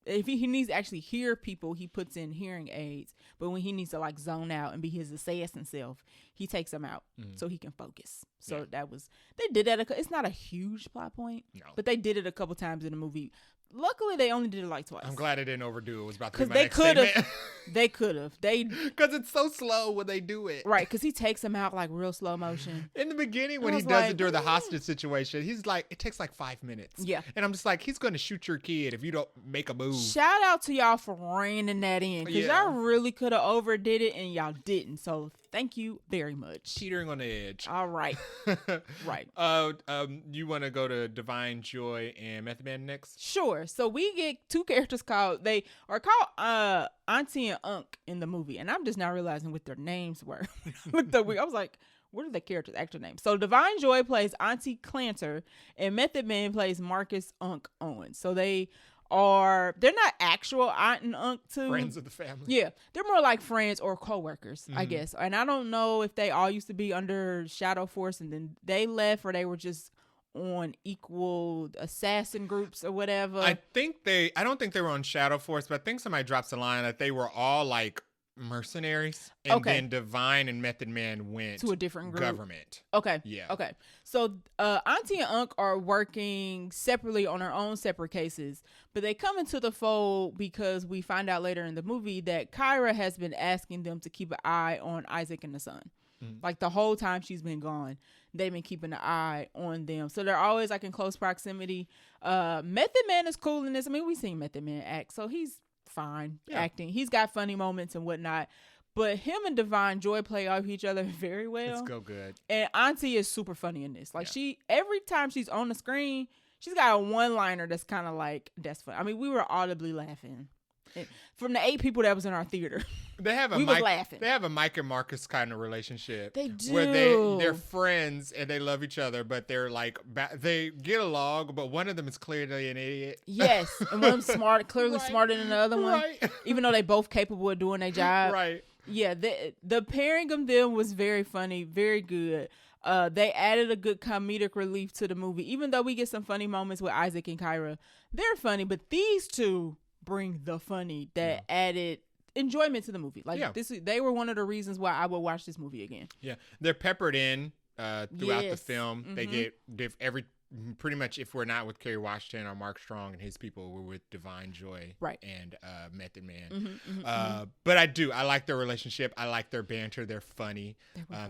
if he needs to actually hear people, he puts in hearing aids. But when he needs to like zone out and be his assassin self, he takes them out so he can focus. So they did that. It's not a huge plot point, but they did it a couple times in the movie. Luckily, they only did it like twice. I'm glad they didn't overdo it. It was about to be my they next could statement. have. They could have. Because it's so slow when they do it. Right, because he takes them out like real slow motion. In the beginning, when he does it during the hostage situation, he's like, it takes like 5 minutes. Yeah. And I'm just like, he's going to shoot your kid if you don't make a move. Shout out to y'all for reining that in. Because y'all really could have overdid it and y'all didn't. So thank you very much. Teetering on the edge. All right. Right. You want to go to Divine Joy and Method Man next? Sure. So we get two characters they are called Auntie and Unc in the movie. And I'm just now realizing what their names were. Looked up, I was like, what are the characters' actual names? So Divine Joy plays Auntie Clanter and Method Man plays Marcus Unc Owens. So they're not actual aunt and uncle friends of the family. Yeah, they're more like friends or co-workers, I guess. And I don't know if they all used to be under Shadow Force and then they left, or they were just on equal assassin groups or whatever. I don't think they were on Shadow Force, but I think somebody drops the line that they were all like mercenaries, and then Divine and Method Man went to a different group. Government. Okay. Yeah. Okay. So Auntie and Unc are working separately on their own separate cases, but they come into the fold because we find out later in the movie that Kyra has been asking them to keep an eye on Isaac and the son. Like the whole time she's been gone, they've been keeping an eye on them. So they're always like in close proximity. Method Man is cool in this. I mean, we've seen Method Man act, so he's fine acting. He's got funny moments and whatnot. But him and Divine Joy play off each other very well. It's go good. And Auntie is super funny in this. Like every time she's on the screen, she's got a one-liner that's kind of like, that's funny. I mean, we were audibly laughing. From the 8 people that was in our theater, they have a laughing. They have a Mike and Marcus kind of relationship. They do. Where they're friends and they love each other, but they're like they get along, but one of them is clearly an idiot. Yes, and one of them clearly smarter than the other one, right. Even though they both capable of doing their job. Right. Yeah, the pairing of them was very funny, very good. They added a good comedic relief to the movie, even though we get some funny moments with Isaac and Kyra. They're funny, but these two bring the funny that added enjoyment to the movie. Like they were one of the reasons why I would watch this movie again. Yeah, they're peppered in throughout the film. They get pretty much, if we're not with Kerry Washington or Mark Strong and his people, we're with Divine Joy and Method Man. But I like their relationship. I like their banter. They're funny.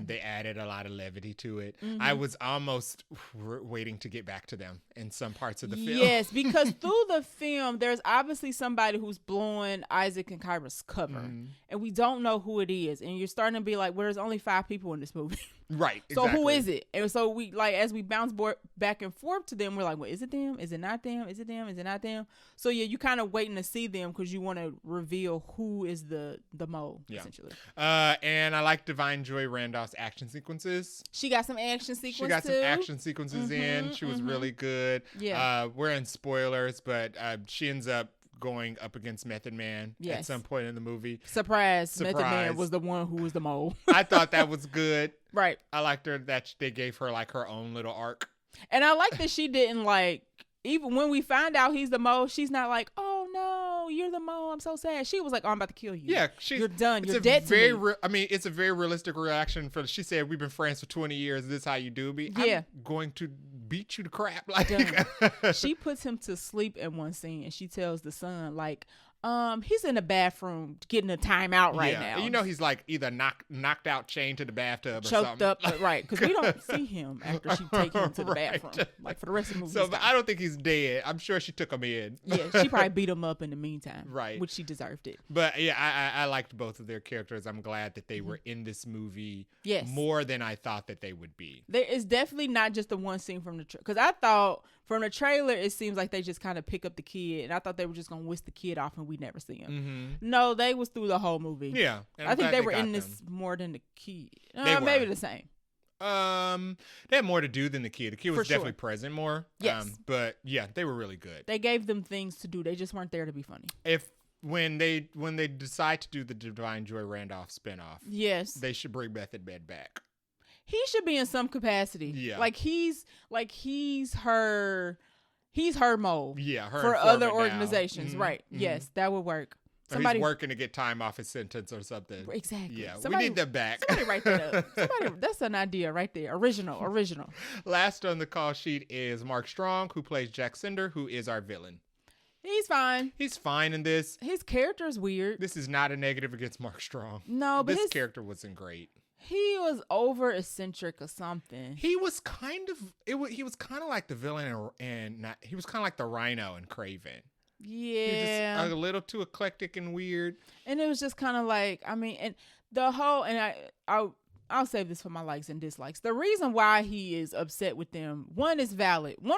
They added a lot of levity to it. I was almost waiting to get back to them in some parts of the film. Yes, because through the film, there's obviously somebody who's blowing Isaac and Kyra's cover, and we don't know who it is. And you're starting to be like, well, there's only 5 people in this movie. Right. So who is it? And so we as we bounce back and forth to them, we're like, well, is it them? Is it not them? Is it them? Is it not them? So yeah, you kind of waiting to see them because you want to reveal who is the mole, essentially. And I like Divine Joy Randolph's action sequences. She got some action sequences. In. She was really good. Yeah. We're in spoilers, but she ends up going up against Method Man at some point in the movie. Surprise. Method Man was the one who was the mole. I thought that was good. Right. I liked her that they gave her like her own little arc. And I like that she didn't like, even when we find out he's the mole, she's not like, oh no, you're the mole, I'm so sad. She was like, oh, I'm about to kill you. Yeah, you're done. You're dead to me. I mean, it's a very realistic reaction. She said, we've been friends for 20 years. This is how you do me. Yeah. I'm going to beat you to crap. Like she puts him to sleep in one scene and she tells the son, like, he's in the bathroom getting a timeout right now. And you know he's like either knocked out, chained to the bathtub, or choked something. Up, right? Because we don't see him after she takes him to the bathroom, like for the rest of the movie. So, but I don't think he's dead. I'm sure she took him in. Yeah, she probably beat him up in the meantime, right? Which she deserved it. But yeah, I liked both of their characters. I'm glad that they were in this movie. Yes, more than I thought that they would be. There is definitely not just the one scene from the because I thought From the trailer, it seems like they just kind of pick up the kid, and I thought they were just gonna whisk the kid off and we never see him. Mm-hmm. No, they was through the whole movie. Yeah, I think they were in this more than the kid. Maybe the same. They had more to do than the kid. The kid was definitely present more. Yes. But yeah, they were really good. They gave them things to do. They just weren't there to be funny. When they decide to do the Divine Joy Randolph spinoff, yes, they should bring Method Man back. He should be in some capacity. Yeah. He's her mole. Yeah, her for other organizations. Mm-hmm. Right. Mm-hmm. Yes, that would work. Somebody, he's working to get time off his sentence or something. Exactly. Yeah, we need them back. Somebody write that up. That's an idea right there. Original. Last on the call sheet is Mark Strong, who plays Jack Cinder, who is our villain. He's fine. He's fine in this. His character's weird. This is not a negative against Mark Strong. No, but his character wasn't great. He was over eccentric or something. He was kind of like the villain he was kind of like the Rhino in Craven. Yeah. He was just a little too eclectic and weird. And it was just kind of like, I mean, and the whole, and I'll save this for my likes and dislikes. The reason why he is upset with them, one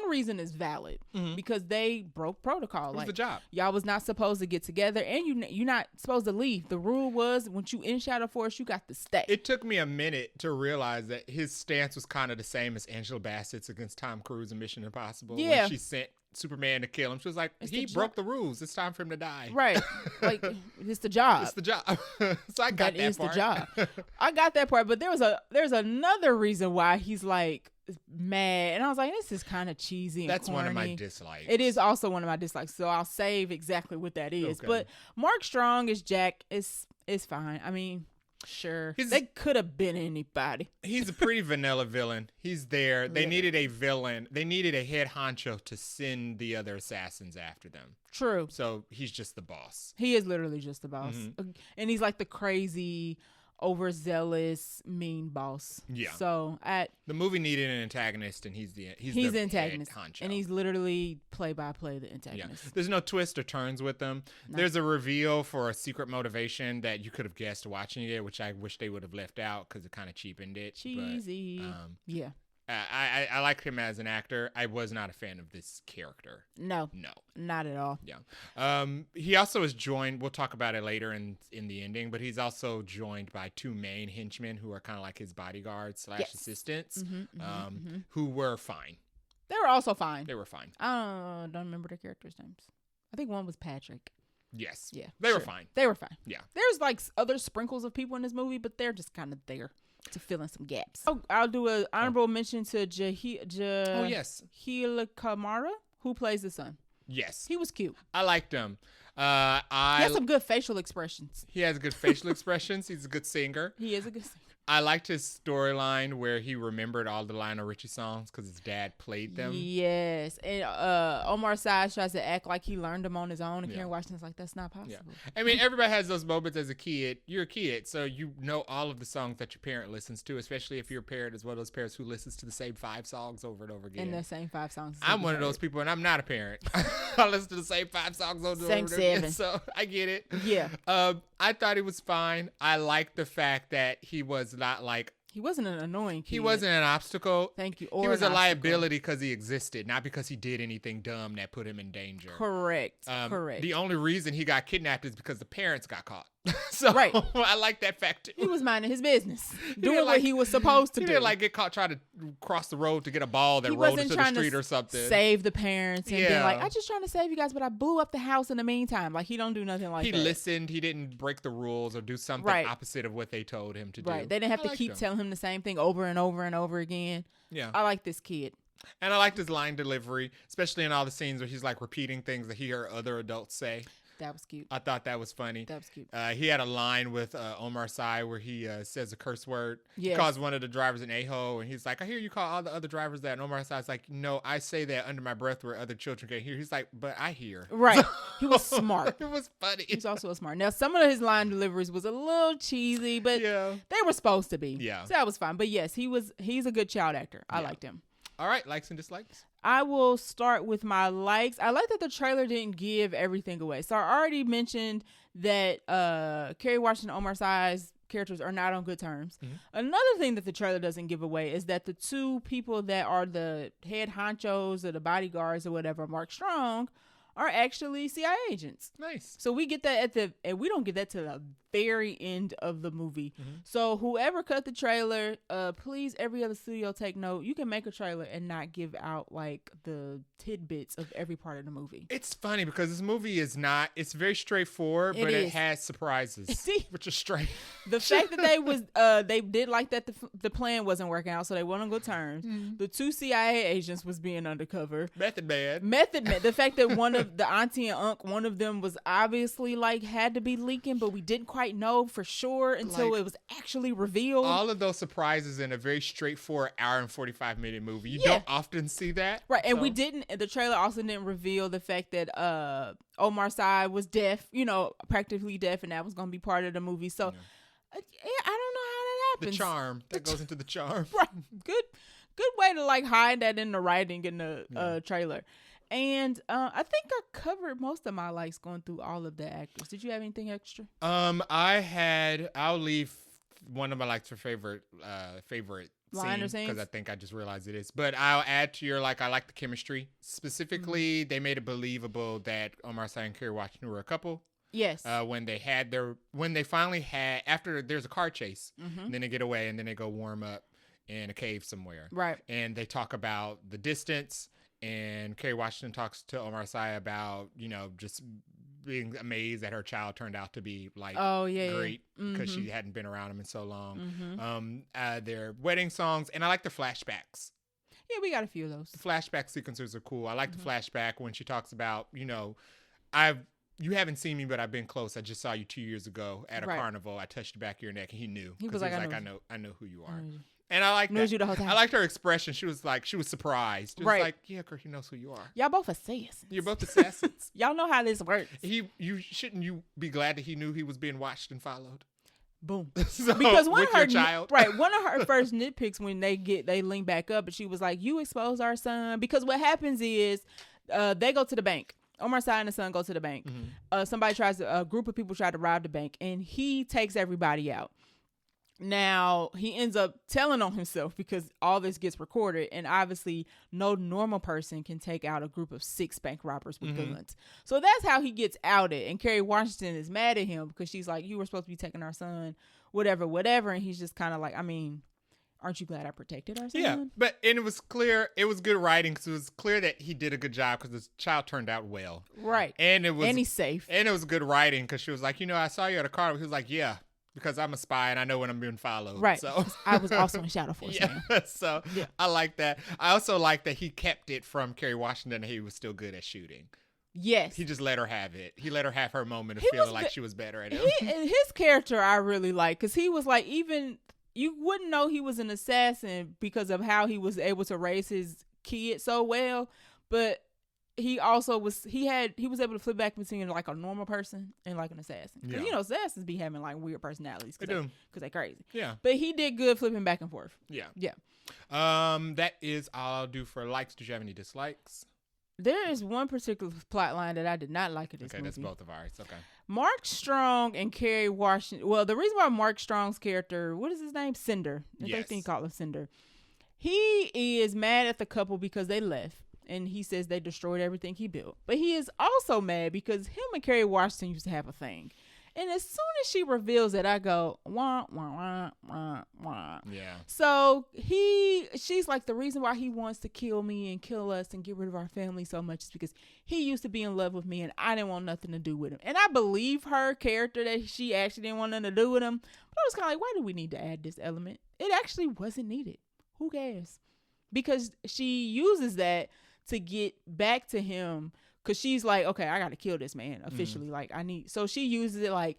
reason is valid, mm-hmm. because they broke protocol. It was the job. Y'all was not supposed to get together, and you're not supposed to leave. The rule was, once you in Shadow Force, you got to stay. It took me a minute to realize that his stance was kind of the same as Angela Bassett's against Tom Cruise in Mission Impossible. Yeah. When she sent Superman to kill him. She was like, he broke the rules. It's time for him to die. Right. Like, it's the job. It's the job. So I got that is part. The job. I got that part. But there's another reason why he's like mad. And I was like, this is kind of cheesy and That's corny. one of my dislikes. It is also one of my dislikes. So I'll save exactly what that is. Okay. But Mark Strong is Jack. It's fine. I mean, sure. They could have been anybody. He's a pretty vanilla villain. He's there. They needed a villain. They needed a head honcho to send the other assassins after them. True. So he's just the boss. He is literally just the boss. Mm-hmm. And he's like the crazy, overzealous, mean boss. Yeah. So the movie needed an antagonist, and he's the antagonist, honcho. And he's literally play by play the antagonist. Yeah. There's no twist or turns with them. No. There's a reveal for a secret motivation that you could have guessed watching it, which I wish they would have left out because it kind of cheapened it. Cheesy. But, yeah. I like him as an actor. I was not a fan of this character. No, not at all. Yeah. He also is joined. We'll talk about it later in the ending, but he's also joined by two main henchmen who are kind of like his bodyguards / assistants, who were fine. They were also fine. They were fine. I don't remember their characters' names. I think one was Patrick. Yes. Yeah. They were fine. They were fine. Yeah. There's like other sprinkles of people in this movie, but they're just kind of there to fill in some gaps. Oh, I'll do an honorable mention to Hila Kamara, who plays the son. Yes. He was cute. I liked him. He has some good facial expressions. He has good facial expressions. He's a good singer. He is a good singer. I liked his storyline where he remembered all the Lionel Richie songs because his dad played them. Yes. And Omar Sy tries to act like he learned them on his own. And Karen Washington's like, that's not possible. Yeah. I mean, everybody has those moments as a kid. You're a kid, so you know all of the songs that your parent listens to, especially if your parent is one of those parents who listens to the same 5 songs over and over again. And the same 5 songs. I'm one of those people, and I'm not a parent. I listen to the same 5 songs over and over again, so I get it. Yeah. I thought he was fine. I liked the fact that he was not like, he wasn't an annoying kid. He wasn't an obstacle. Thank you. He was a liability because he existed, not because he did anything dumb that put him in danger. Correct. Correct. The only reason he got kidnapped is because the parents got caught. So I like that fact too. He was minding his business, doing what he was supposed to do. He didn't get caught trying to cross the road to get a ball that rolled into the street or something. Save the parents and be like, I'm just trying to save you guys, but I blew up the house in the meantime. Like, he don't do nothing like that. He listened. He didn't break the rules or do something opposite of what they told him to do. Right. They didn't have to keep telling him the same thing over and over and over again. Yeah. I like this kid. And I liked his line delivery, especially in all the scenes where he's like repeating things that he heard other adults say. That was cute. I thought that was funny. That was cute. He had a line with Omar Sy where he says a curse word. Yes. He calls one of the drivers an a-hole, and he's like, I hear you call all the other drivers that. And Omar Sy's like, no, I say that under my breath where other children can hear. He's like, but I hear. Right. He was smart. It was funny. He was also smart. Now, some of his line deliveries was a little cheesy, but they were supposed to be. Yeah. So that was fine. But yes, he's a good child actor. I liked him. All right. Likes and dislikes. I will start with my likes. I like that the trailer didn't give everything away. So I already mentioned that Kerry Washington, Omar Sy's characters are not on good terms. Mm-hmm. Another thing that the trailer doesn't give away is that the two people that are the head honchos or the bodyguards or whatever, Mark Strong, are actually CIA agents. Nice. So we get that and we don't get that to the very end of the movie. Mm-hmm. So whoever cut the trailer, please, every other studio, take note. You can make a trailer and not give out like the tidbits of every part of the movie. It's funny because this movie is not, it's very straightforward, but it has surprises, which is strange. The fact that they did like that the plan wasn't working out, so they weren't on good terms. Mm-hmm. The two CIA agents was being undercover. Method Man. The fact that one of the auntie and uncle, one of them was obviously like had to be leaking, but we didn't quite know for sure until it was actually revealed. All of those surprises in a very straightforward hour and 45-minute movie. You don't often see that. Right. And we didn't, the trailer also didn't reveal the fact that Omar Sy was deaf, practically deaf, and that was going to be part of the movie. So I don't know how that happens. The charm. That goes into the charm. Right. Good way to like hide that in the writing in the trailer. And I think I covered most of my likes going through all of the actors. Did you have anything extra? I'll leave one of my likes for favorite Liner scene scenes? because I think I just realized it is. But I'll add to your I like the chemistry. Specifically, they made it believable that Omar Sy and Kerry Washington were a couple. Yes. When they finally had, after there's a car chase, and then they get away and then they go warm up in a cave somewhere. Right. And they talk about the distance. And Kerry Washington talks to Omar Sy about, just being amazed that her child turned out to be great because she hadn't been around him in so long. Their wedding songs, and I like the flashbacks. Yeah, we got a few of those. The flashback sequences are cool. I like the flashback when she talks about, you haven't seen me, but I've been close. I just saw you 2 years ago at a carnival. I touched the back of your neck, and he knew. He was like, I know who you are. And I like that. You the whole time. I liked her expression. She was surprised. It was like, yeah, girl, he knows who you are. Y'all both assassins. You're both assassins. Y'all know how this works. Shouldn't you be glad that he knew he was being watched and followed? Boom. So, because one with of her your child. one of her first nitpicks when they link back up, and she was like, "You exposed our son." Because what happens is, they go to the bank. Omar Sy and the son go to the bank. Mm-hmm. A group of people try to rob the bank, and he takes everybody out. Now, he ends up telling on himself because all this gets recorded, and obviously no normal person can take out a group of 6 bank robbers with guns. So that's how he gets outed, and Kerry Washington is mad at him because she's like, you were supposed to be taking our son, whatever, and he's just kind of like, aren't you glad I protected our son? Yeah, but it was clear, it was good writing because it was clear that he did a good job because the child turned out well. Right. And he's safe. And it was good writing because she was like, I saw you at a car. He was like, yeah. Because I'm a spy and I know when I'm being followed. Right. So I was also in Shadow Force. So I like that. I also like that he kept it from Kerry Washington and he was still good at shooting. Yes. He just let her have it. He let her have her moment of feeling like she was better at him. His character I really like because he was like, even you wouldn't know he was an assassin because of how he was able to raise his kid so well. But he also was able to flip back between like a normal person and like an assassin. Because assassins be having like weird personalities because they're crazy. Yeah. But he did good flipping back and forth. Yeah. Yeah. That is all I'll do for likes. Did you have any dislikes? There is one particular plot line that I did not like in this movie. Okay, that's both of ours. Okay. Mark Strong and Kerry Washington. Well, the reason why Mark Strong's character, what is his name? Cinder. I think call him Cinder. He is mad at the couple because they left. And he says they destroyed everything he built. But he is also mad because him and Kerry Washington used to have a thing. And as soon as she reveals it, I go, wah, wah, wah, wah, wah. Yeah. So she's like, the reason why he wants to kill me and kill us and get rid of our family so much is because he used to be in love with me and I didn't want nothing to do with him. And I believe her character that she actually didn't want nothing to do with him. But I was kind of like, why do we need to add this element? It actually wasn't needed. Who cares? Because she uses that to get back to him because she's like, okay, I gotta kill this man officially. Like so she uses it like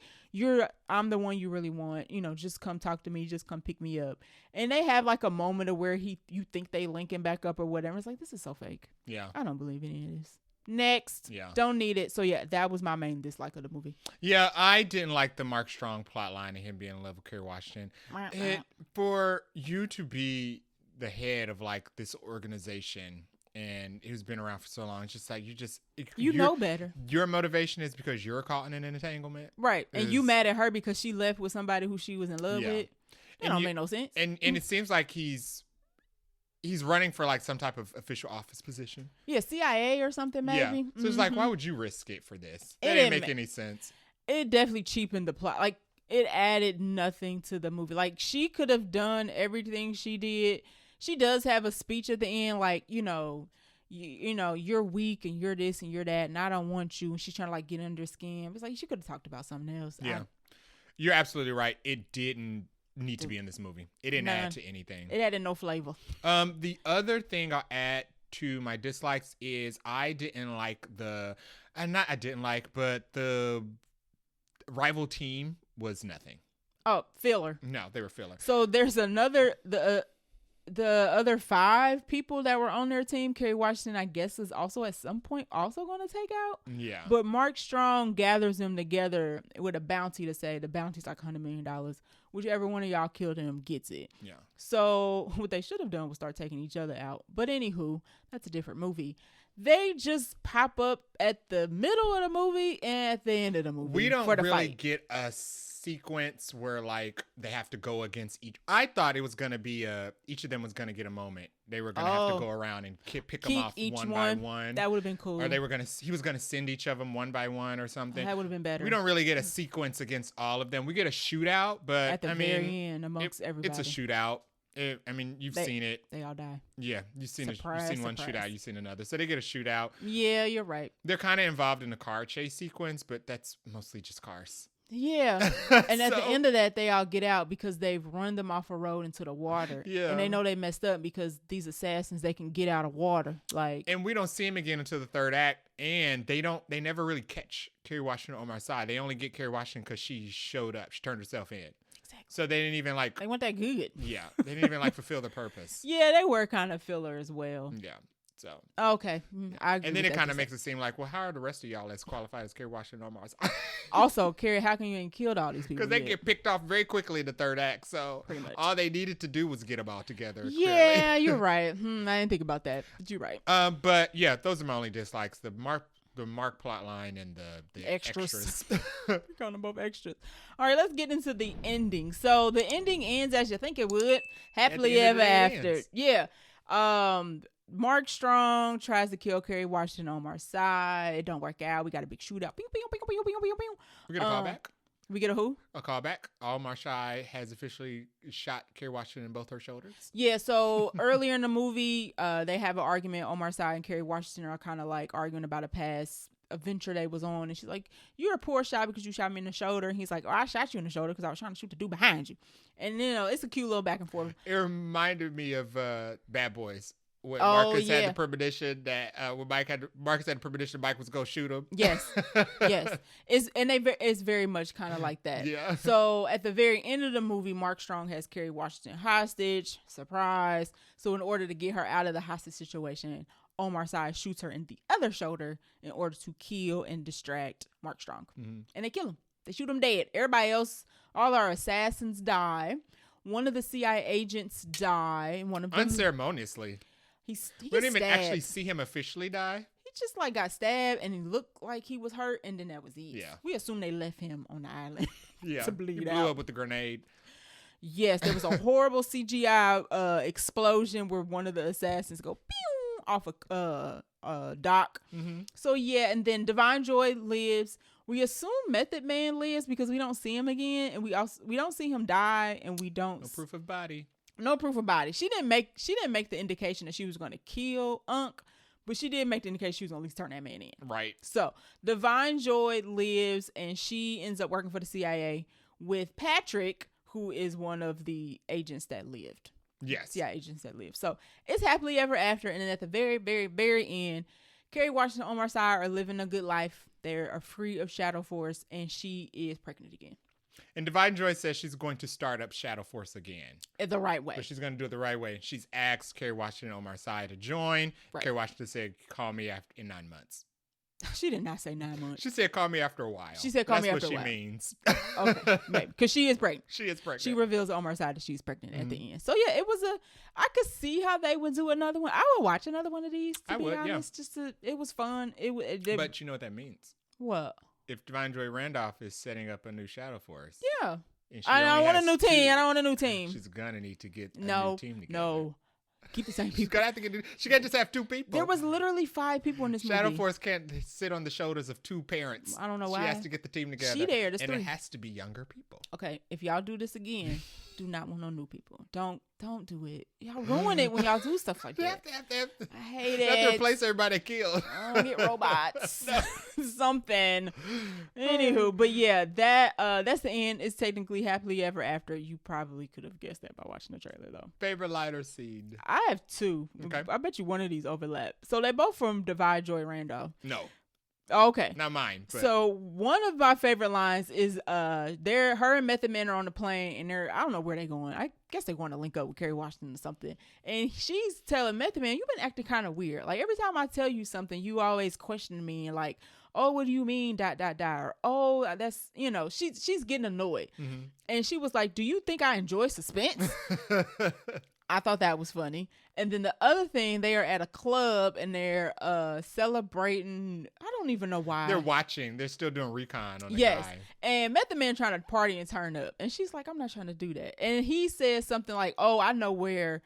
I'm the one you really want, just come talk to me, just come pick me up. And they have like a moment of where you think they linking back up or whatever. It's like, this is so fake. Yeah. I don't believe any of this. Next. Yeah. Don't need it. So yeah, that was my main dislike of the movie. Yeah, I didn't like the Mark Strong plot line of him being in love with Kerry Washington. For you to be the head of like this organization and who's been around for so long. It's just like you know better. Your motivation is because you're caught in an entanglement, right? And you mad at her because she left with somebody who she was in love with. That don't make no sense. And it seems like he's running for like some type of official office position. Yeah, CIA or something maybe. Yeah. So it's like, why would you risk it for this? That didn't make any sense. It definitely cheapened the plot. Like, it added nothing to the movie. Like, she could have done everything she did. She does have a speech at the end, like, you know, you're weak and you're this and you're that, and I don't want you. And she's trying to like get under skin. It's like, she could have talked about something else. Yeah, you're absolutely right. It didn't need to be in this movie. It didn't add to anything. It added no flavor. The other thing I'll add to my dislikes is I didn't like but the rival team was nothing. Oh, filler. No, they were filler. So there's the other 5 people that were on their team. Kerry Washington, I guess, is also at some point also going to take out. Yeah. But Mark Strong gathers them together with a bounty to say the bounty's like $100 million. Whichever one of y'all killed him gets it. Yeah. So what they should have done was start taking each other out. But anywho, that's a different movie. They just pop up at the middle of the movie and at the end of the movie. We don't really get a sequence where like they have to go against each. I thought it was gonna be each of them was gonna get a moment. They were gonna have to go around and pick them off one by one. That would have been cool. Or he was gonna send each of them one by one or something. That would have been better. We don't really get a sequence against all of them. We get a shootout, but at the very end amongst everybody. It's a shootout. You've seen it. They all die. Yeah, you've seen one shootout, you've seen another. So they get a shootout. Yeah, you're right. They're kind of involved in a car chase sequence, but that's mostly just cars. Yeah. And at the end of that, they all get out because they've run them off a road into the water. Yeah. And they know they messed up because these assassins, they can get out of water. And we don't see him again until the third act. And they never really catch Kerry Washington on our side. They only get Kerry Washington because she showed up. She turned herself in. Exactly. So they didn't even they weren't that good. Yeah. They didn't even fulfill the purpose. Yeah, they were kind of filler as well. Yeah. So okay, I agree. And then it kind of makes it seem like, well, how are the rest of y'all as qualified as Kerry Washington on Mars? Also, Kerry, how can you ain't killed all these people? Because they get picked off very quickly in the third act. So all they needed to do was get them all together. Yeah, you're right. I didn't think about that, but you're right. But yeah, those are my only dislikes: the Mark plot line and the extras. We're calling them both extras. All right, let's get into the ending. So the ending ends as you think it would, happily ever after. Yeah. Mark Strong tries to kill Kerry Washington on our side. It don't work out. We got a big shootout. We get a callback. We get a who? A callback. Omar Sy has officially shot Kerry Washington in both her shoulders. Yeah, so earlier in the movie, they have an argument. Omar Sy and Kerry Washington are kind of like arguing about a past adventure they was on. And she's like, you're a poor shot because you shot me in the shoulder. And he's like, oh, I shot you in the shoulder because I was trying to shoot the dude behind you. And, it's a cute little back and forth. It reminded me of Bad Boys. When Marcus had the premonition that when Marcus had the premonition Mike was gonna shoot him. Yes, yes. It's very much kind of like that. Yeah. So at the very end of the movie, Mark Strong has Kerry Washington hostage. Surprise. So in order to get her out of the hostage situation, Omar Sy shoots her in the other shoulder in order to kill and distract Mark Strong. Mm-hmm. And they kill him. They shoot him dead. Everybody else, all our assassins die. One of the CIA agents die. One of them unceremoniously. We didn't even actually see him officially die. He just got stabbed and he looked like he was hurt, and then that was it. Yeah. We assume they left him on the island to bleed he blew out. Up with the grenade. Yes, there was a horrible CGI explosion where one of the assassins go pew off a dock. Mm-hmm. So yeah, and then Divine Joy lives. We assume Method Man lives because we don't see him again, and we don't see him die, and we don't. No proof of body. No proof of body. She didn't make the indication that she was going to kill Unc, but she did make the indication she was going to at least turn that man in. Right. So Divine Joy lives, and she ends up working for the CIA with Patrick, who is one of the agents that lived. Yes. CIA agents that lived. So it's happily ever after, and then at the very, very, very end, Kerry Washington and Omar Sy are living a good life. They are free of Shadow Force, and she is pregnant again. And Divine Joy says she's going to start up Shadow Force again. The right way. But she's going to do it the right way. She's asked Kerry Washington and Omar Sy to join. Right. Kerry Washington said, call me in 9 months. She did not say 9 months. She said, "Call me after a while." She said, "Call me after a while." That's what she means. Okay, maybe because she is pregnant. She is pregnant. She reveals on her side that she's pregnant at the end. So yeah, it was I could see how they would do another one. I would watch another one of these. To be honest, it was fun. But you know what that means? What? If Divine Joy Randolph is setting up a new Shadow Force. Yeah. I don't want a new team. I don't want a new team. She's gonna need to get a new team together. No. Keep the same people. She's gonna have to get. She can't just have 2 people. There was literally 5 people in this movie. Shadow Force can't sit on the shoulders of 2 parents. I don't know why. She has to get the team together. There's and 3. It has to be younger people. Okay, if y'all do this again, do not want no new people. Don't do it. Y'all ruin it when y'all do stuff like that. I hate it. You have to replace everybody killed. Get robots. Something. Anywho, but yeah, that's the end. It's technically happily ever after. You probably could have guessed that by watching the trailer though. Favorite lighter scene? I have 2. Okay. I bet you one of these overlap. So they both from Divine Joy Randolph. No. Okay. Not mine. But. So one of my favorite lines is her and Method Man are on the plane and I don't know where they're going. I guess they're going to link up with Kerry Washington or something. And she's telling Method Man, you've been acting kind of weird. Like every time I tell you something, you always question me and like, oh, what do you mean ? Or oh, that's she's getting annoyed. Mm-hmm. And she was like, do you think I enjoy suspense? I thought that was funny. And then the other thing, they are at a club and they're celebrating. I don't even know why. They're watching. They're still doing recon on the guy. And Method Man trying to party and turn up. And she's like, I'm not trying to do that. And he says something like, oh, I know where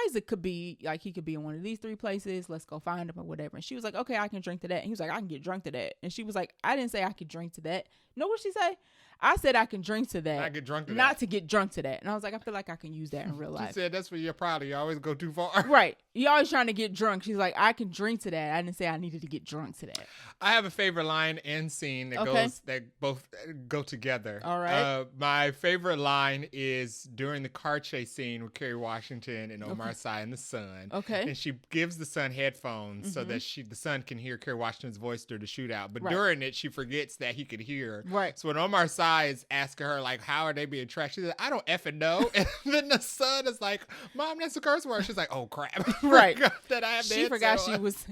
Isaac could be. Like, he could be in one of these 3 places. Let's go find him or whatever. And she was like, okay, I can drink to that. And he was like, I can get drunk to that. And she was like, I didn't say I could drink to that. Know what she say? I said I can drink to that. I get drunk to that. Not to get drunk to that. And I was like, I feel like I can use that in real life. She said that's what you're proud of. You always go too far. Right. You always trying to get drunk. She's like, I can drink to that. I didn't say I needed to get drunk to that. I have a favorite line and scene that both go together. All right. My favorite line is during the car chase scene with Kerry Washington and Omar Sy and the son. Okay. And she gives the son headphones so that the son can hear Kerry Washington's voice during the shootout. But during it, she forgets that he could hear. Right. So when Omar Sy is asking her, like, how are they being tracked? She said, I don't effing know. And then the son is like, Mom, that's a curse word. She's like, oh, crap. Right. That I have she forgot she was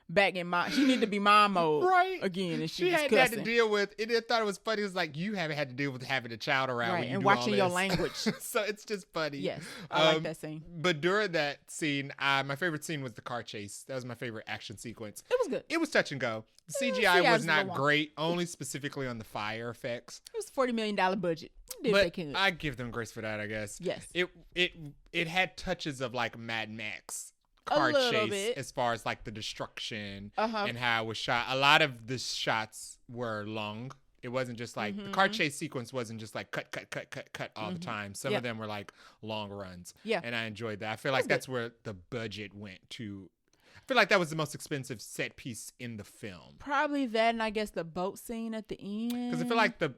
back in mom. She needed to be mom mode again. And she hadn't had to deal with it. I thought it was funny. It was like, you haven't had to deal with having a child around when you and do watching all your this. language. So it's just funny. Yes. I like that scene. But during that scene, my favorite scene was the car chase. That was my favorite action sequence. It was good. It was touch and go. The CGI was not great, only specifically on the fire effects. It was $40 million budget. But I give them grace for that, I guess. Yes. It had touches of like Mad Max car chase as far as like the destruction and how it was shot. A lot of the shots were long. It wasn't just like the car chase sequence wasn't just like cut all the time. Some of them were like long runs. Yeah. And I enjoyed that. I feel like that's where the budget went to. I feel like that was the most expensive set piece in the film. Probably that, and I guess the boat scene at the end. Because I feel like the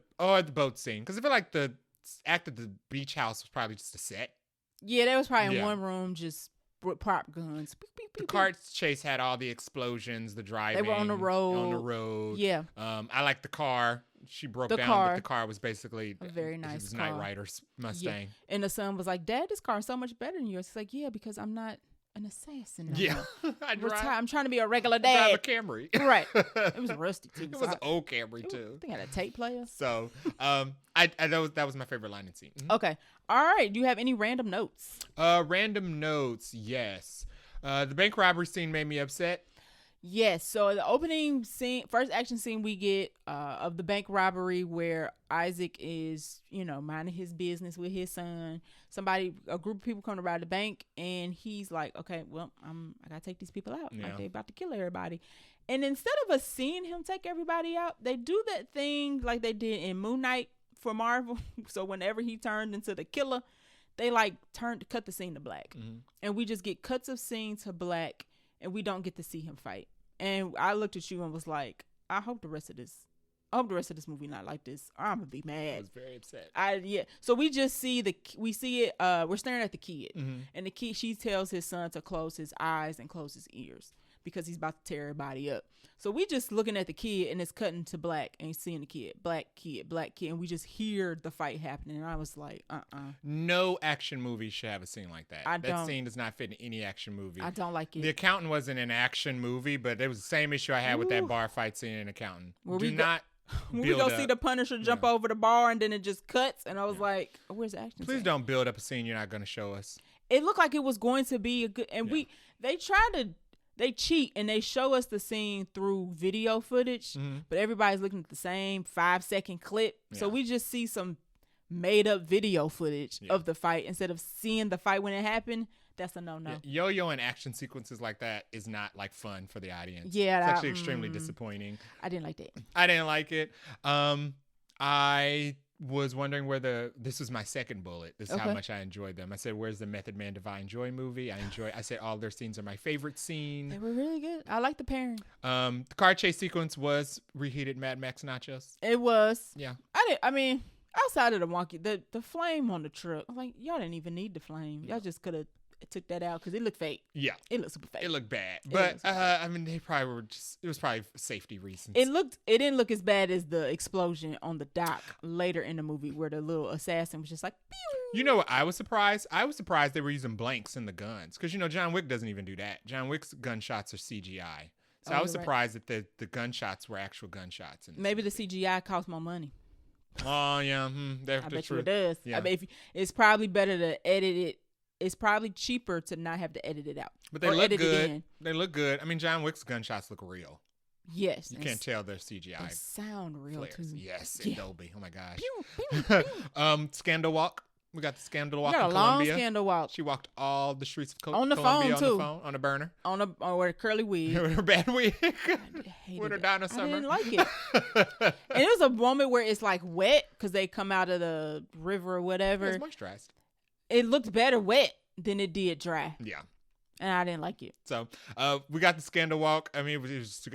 boat scene. Because I feel like the act at the beach house was probably just a set. Yeah, that was probably in one room, just with prop guns. Beep, beep, beep, the car chase had all the explosions, the driving. They were on the road. On the road. Yeah. I like the car. She broke down, but the car was basically a very nice it was car. Knight Rider's Mustang. Yeah. And the son was like, Dad, this car is so much better than yours. He's like, yeah, because I'm not an assassin. Yeah. I'm trying to be a regular dad. I drive a Camry. Right. It was rusty too. It was an old Camry too. I think I had a tape player. So, that was my favorite line and scene. Mm-hmm. Okay. All right. Do you have any random notes? Random notes. Yes. The bank robbery scene made me upset. Yes. So the opening scene, first action scene we get of the bank robbery where Isaac is, minding his business with his son. A group of people come to rob the bank, and he's like, okay, well, I gotta take these people out. Yeah. Like, they about to kill everybody. And instead of us seeing him take everybody out, they do that thing like they did in Moon Knight for Marvel. So whenever he turned into the killer, they cut the scene to black. Mm-hmm. And we just get cuts of scene to black, and we don't get to see him fight. And I looked at you and was like, I hope the rest of this I hope the rest of this movie not like this. I'm gonna be I mad. was very upset. So we just see it. We're staring at the kid, Mm-hmm. and the kid. She tells his son to close his eyes and close his ears because he's about to tear everybody up. So we just looking at the kid, and it's cutting to black, and seeing the kid, black kid, and we just hear the fight happening. And I was like, No action movie should have a scene like that. I that don't. scene does not fit in any action movie. I don't like it. The Accountant wasn't an action movie, but it was the same issue I had with that bar fight scene in Accountant. When Do we not. When we build go up. see the Punisher jump over the bar and then it just cuts, and I was like, "Where's the action?" Please scene? don't build up a scene you're not going to show us. It looked like it was going to be a good, and they cheat and they show us the scene through video footage, but everybody's looking at the same 5-second clip, so we just see some made up video footage of the fight instead of seeing the fight when it happened. That's a no. Yo-yo and action sequences like that is not like fun for the audience. Yeah, it's actually extremely disappointing. I didn't like that. I didn't like it. I was wondering where this was my second bullet. This is how much I enjoyed them. I said, "Where's the Method Man Divine Joy movie?" I said all their scenes are my favorite scene. They were really good. I like the pairing. The car chase sequence was reheated Mad Max nachos. It was. Yeah. Outside of the wonky, the flame on the truck, I'm like, y'all didn't even need the flame. Y'all just could have took that out because it looked fake. Yeah. It looked super fake. It looked bad. But, they probably were it was probably safety reasons. It didn't look as bad as the explosion on the dock later in the movie where the little assassin was just like, pew! You know what? I was surprised they were using blanks in the guns. Because, John Wick doesn't even do that. John Wick's gunshots are CGI. So I was surprised that the gunshots were actual gunshots. Maybe the CGI costs more money. Oh, yeah. I bet you it does. Yeah. I mean, it's probably better to edit it. It's probably cheaper to not have to edit it out. But they look good. They look good. I mean, John Wick's gunshots look real. Yes. You can't tell they're CGI. They sound real, flares. too. Yes, in Dolby. Oh, my gosh. Pew, pew, pew. Scandal Walk. We got the Scandal Walk in Columbia. Long Scandal Walk. She walked all the streets of on the Columbia phone, too. On the phone, on a burner. With a curly wig. With her bad wig. With her Donna Summer. I didn't like it. And it was a moment where it's like wet because they come out of the river or whatever. It's moisturized. It looked better wet than it did dry. Yeah. And I didn't like it. So, we got the Scandal Walk. I mean,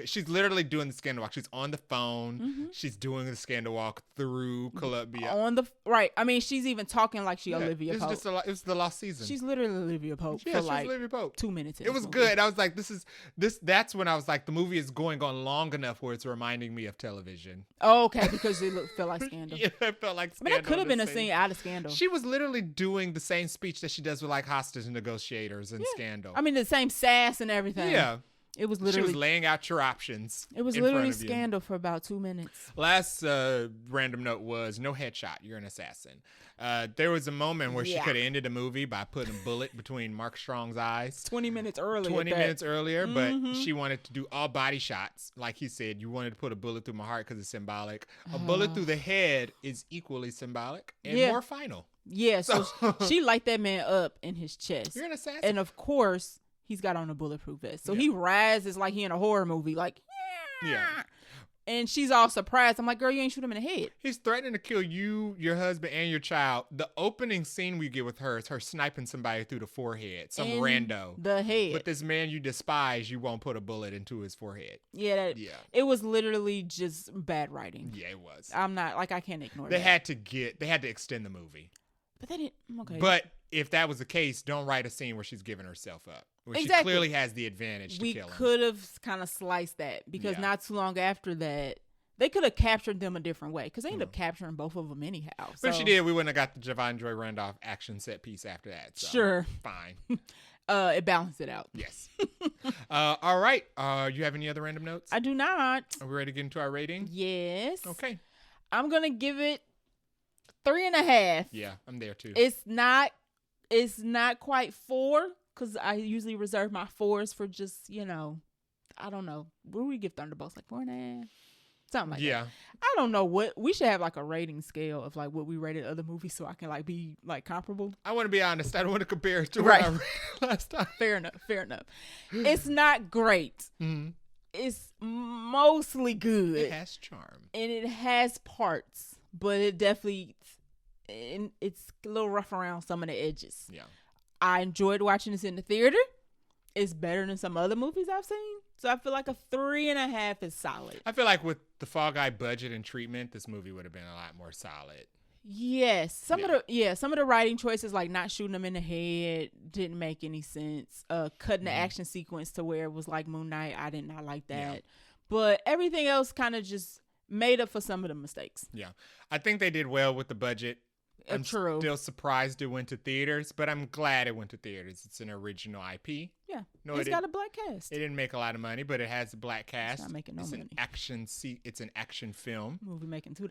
she's literally doing the Scandal Walk. She's on the phone. Mm-hmm. She's doing the Scandal Walk through Columbia. Right. I mean, she's even talking like she Olivia Pope. It was the lost season. She's literally Olivia Pope for like Olivia Pope. 2 minutes. It was good. I was like, that's when I was like, the movie is going on long enough where it's reminding me of television. Oh, okay, because it felt like Scandal. Yeah, it felt like Scandal. I mean, that could have been a scene out of Scandal. She was literally doing the same speech that she does with like hostage negotiators in Scandal. I mean, the same sass and everything. Yeah. It was literally. She was laying out your options. It was literally Scandal for about 2 minutes. Last random note was no headshot. You're an assassin. There was a moment where she could have ended the movie by putting a bullet between Mark Strong's eyes. 20 minutes earlier. 20 minutes earlier, but she wanted to do all body shots. Like he said, you wanted to put a bullet through my heart because it's symbolic. A bullet through the head is equally symbolic and more final. Yeah, so she light that man up in his chest. You're an assassin. And of course, he's got on a bulletproof vest. So he rises like he in a horror movie, like, yeah. And she's all surprised. I'm like, girl, you ain't shoot him in the head. He's threatening to kill you, your husband, and your child. The opening scene we get with her is her sniping somebody through the forehead. Some rando. The head. But this man you despise, you won't put a bullet into his forehead. Yeah. It was literally just bad writing. Yeah, it was. I'm not, like, I can't ignore that. They had to extend the movie. But they didn't, okay. But if that was the case, don't write a scene where she's giving herself up. Where she clearly has the advantage to kill him. We could have kind of sliced that because not too long after that, they could have captured them a different way because they ended up capturing both of them anyhow. But if she did, we wouldn't have got the Javon Joy Randolph action set piece after that. So sure. Fine. It balanced it out. Yes. All right. You have any other random notes? I do not. Are we ready to get into our rating? Yes. Okay. I'm going to give it 3.5. Yeah, I'm there too. It's not quite 4 because I usually reserve my 4s for just, I don't know. What do we give Thunderbolts? Like 4.5? Something like that. I don't know what we should have, like a rating scale of like what we rated other movies so I can like be like comparable. I want to be honest. I don't want to compare it to what I rated last time. Fair enough. It's not great. Mm-hmm. It's mostly good. It has charm. And it has parts, but it definitely it's a little rough around some of the edges. Yeah. I enjoyed watching this in the theater. it's better than some other movies I've seen. So I feel like a 3.5 is solid. I feel like with the Fall Guy budget and treatment, this movie would have been a lot more solid. Yes, some of the writing choices, like not shooting them in the head, didn't make any sense. Cutting the action sequence to where it was like Moon Knight, I did not like that. Yeah. But everything else kind of just made up for some of the mistakes. Yeah, I think they did well with the budget. I'm still surprised it went to theaters, but I'm glad it went to theaters. It's an original IP. Yeah, it's got a black cast. It didn't make a lot of money, but it has a black cast. It's not making no money. It's an action film. Movie making $2.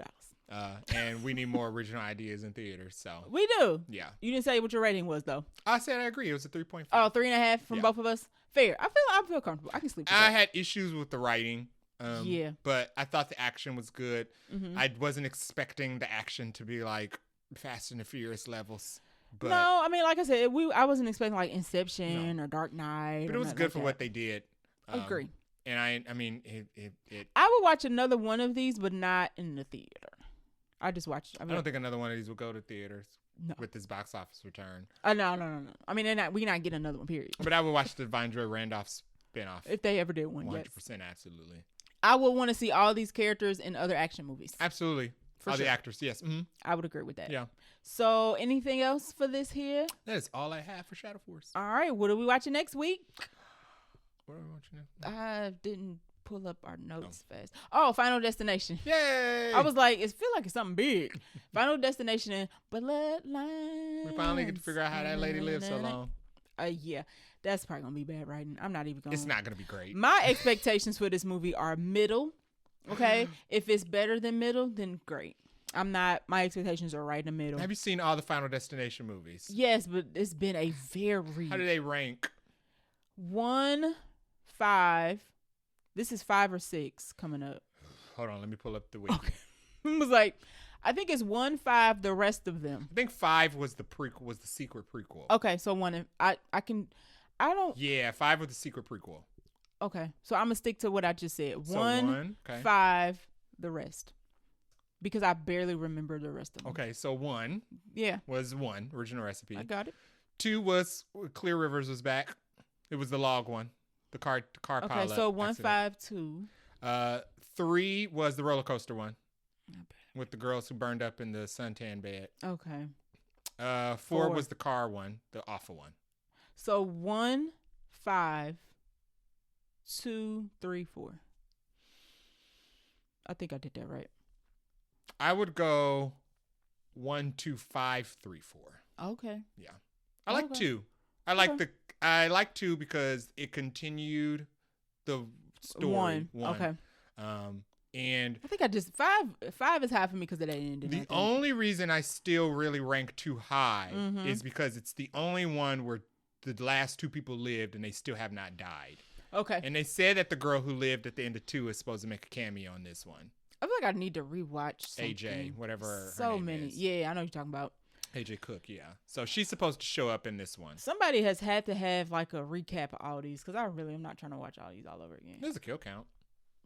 And we need more original ideas in theaters. So we do. Yeah. You didn't say what your rating was though. I said I agree. It was a 3.5. Oh, 3.5 from both of us. Fair. I feel comfortable. I can sleep with I that. had issues with the writing. But I thought the action was good. Mm-hmm. I wasn't expecting the action to be like Fast and the Furious levels. But no, I mean, like I said, I wasn't expecting like Inception or Dark Knight. But it was good for what they did. Agree. And I mean, it. I would watch another one of these, but not in the theater. I just watched. I don't think another one of these will go to theaters. No. With this box office return. No. I mean, we not get another one. Period. But I would watch the Vine Joy Randolph spinoff if they ever did one. 100%, absolutely. I would want to see all these characters in other action movies. Absolutely. All the actors, yes. Mm-hmm. I would agree with that. Yeah. So, anything else for this here? That is all I have for Shadow Force. All right. What are we watching next week? What are we watching next week? I didn't pull up our notes fast. Oh, Final Destination. Yay! I was like, it feels like it's something big. Final Destination and Bloodlines. We finally get to figure out how that lady lived so long. Yeah. That's probably going to be bad writing. I'm not even going to. It's not going to be great. My expectations for this movie are middle. Okay? If it's better than middle, then great. My expectations are right in the middle. Have you seen all the Final Destination movies? Yes, but it's been a very... How do they rank? 1, 5. This is 5 or 6 coming up. Hold on, let me pull up the wiki. Okay. It was like, I think it's 1, 5, the rest of them. I think 5 was the prequel, was the secret prequel. Okay, so 1, I don't... Yeah, 5 was the secret prequel. Okay, so I'm going to stick to what I just said. So 1, okay. 5, the rest. Because I barely remember the rest of them. Okay, so 1 was 1, original recipe. I got it. 2 was Clear Rivers was back. It was the log one. The car pilot. Okay, so 1, accident. 5, 2. 3 was the roller coaster one. With the girls who burned up in the suntan bed. Okay. 4 was the car one, the awful one. So 1, 5, 2, 3, 4. I think I did that right. I would go 1, 2, 5, 3, 4. Okay. Yeah. I like 2. I like 2 because it continued the story. 1. Okay. And I think I just 5 is high for me because of that ending. The only reason I still really rank 2 high is because it's the only one where the last 2 people lived and they still have not died. Okay. And they said that the girl who lived at the end of 2 is supposed to make a cameo in this one. I feel like I need to rewatch something. AJ, whatever. So many. Is. Yeah, I know what you're talking about. AJ Cook, yeah. So she's supposed to show up in this one. Somebody has had to have like a recap of all these because I really am not trying to watch all these all over again. There's a kill count.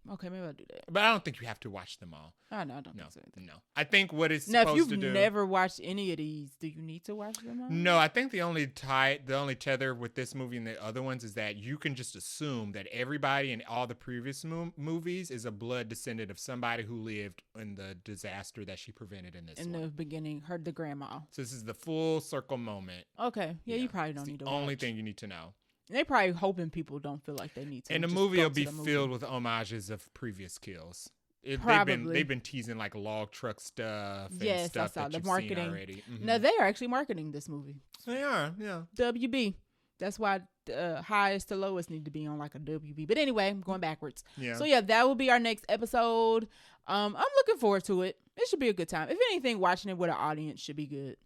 Okay, maybe I'll do that. But I don't think you have to watch them all. Oh, no, I don't think so. No. I think what it's now, supposed to do... Now, if you've never watched any of these, do you need to watch them all? No, I think the only tether with this movie and the other ones is that you can just assume that everybody in all the previous movies is a blood descendant of somebody who lived in the disaster that she prevented in this one. In the beginning, the grandma. So this is the full circle moment. Okay. Yeah, you probably don't need to watch. The only thing you need to know. They probably hoping people don't feel like they need to. And the movie will be filled with homages of previous kills. They've been teasing like log truck stuff and stuff that you've seen already. Mm-hmm. No, they are actually marketing this movie. They are, yeah. WB. That's why highest to lowest need to be on like a WB. But anyway, I'm going backwards. Yeah. So yeah, that will be our next episode. I'm looking forward to it. It should be a good time. If anything, watching it with an audience should be good.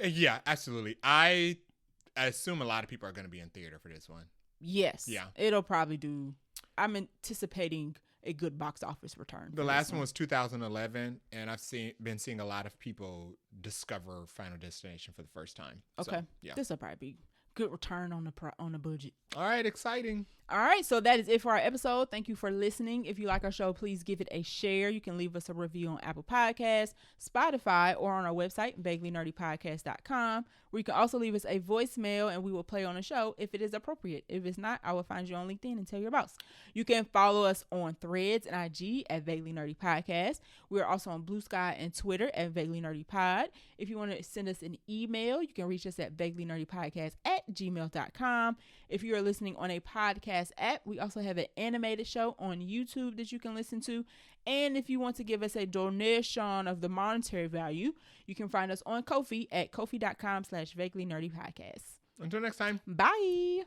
Yeah, absolutely. I assume a lot of people are going to be in theater for this one. Yes. Yeah. It'll probably do. I'm anticipating a good box office return. The last one was 2011, and I've been seeing a lot of people discover Final Destination for the first time. Okay. So, yeah. This will probably be good return on the budget. All right, exciting. All right, so that is it for our episode. Thank you for listening. If you like our show, please give it a share. You can leave us a review on Apple Podcasts, Spotify, or on our website, vaguelynerdypodcast.com, where you can also leave us a voicemail and we will play on the show if it is appropriate. If it's not, I will find you on LinkedIn and tell your boss. You can follow us on Threads and IG at Vaguely Nerdy Podcast. We're also on Blue Sky and Twitter at Vaguely Nerdy Pod. If you want to send us an email, you can reach us at vaguelynerdypodcast@gmail.com. If you are listening on a podcast app, we also have an animated show on YouTube that you can listen to. And if you want to give us a donation of the monetary value, you can find us on Ko-fi at ko-fi.com/vaguelynerdypodcast. Until next time. Bye.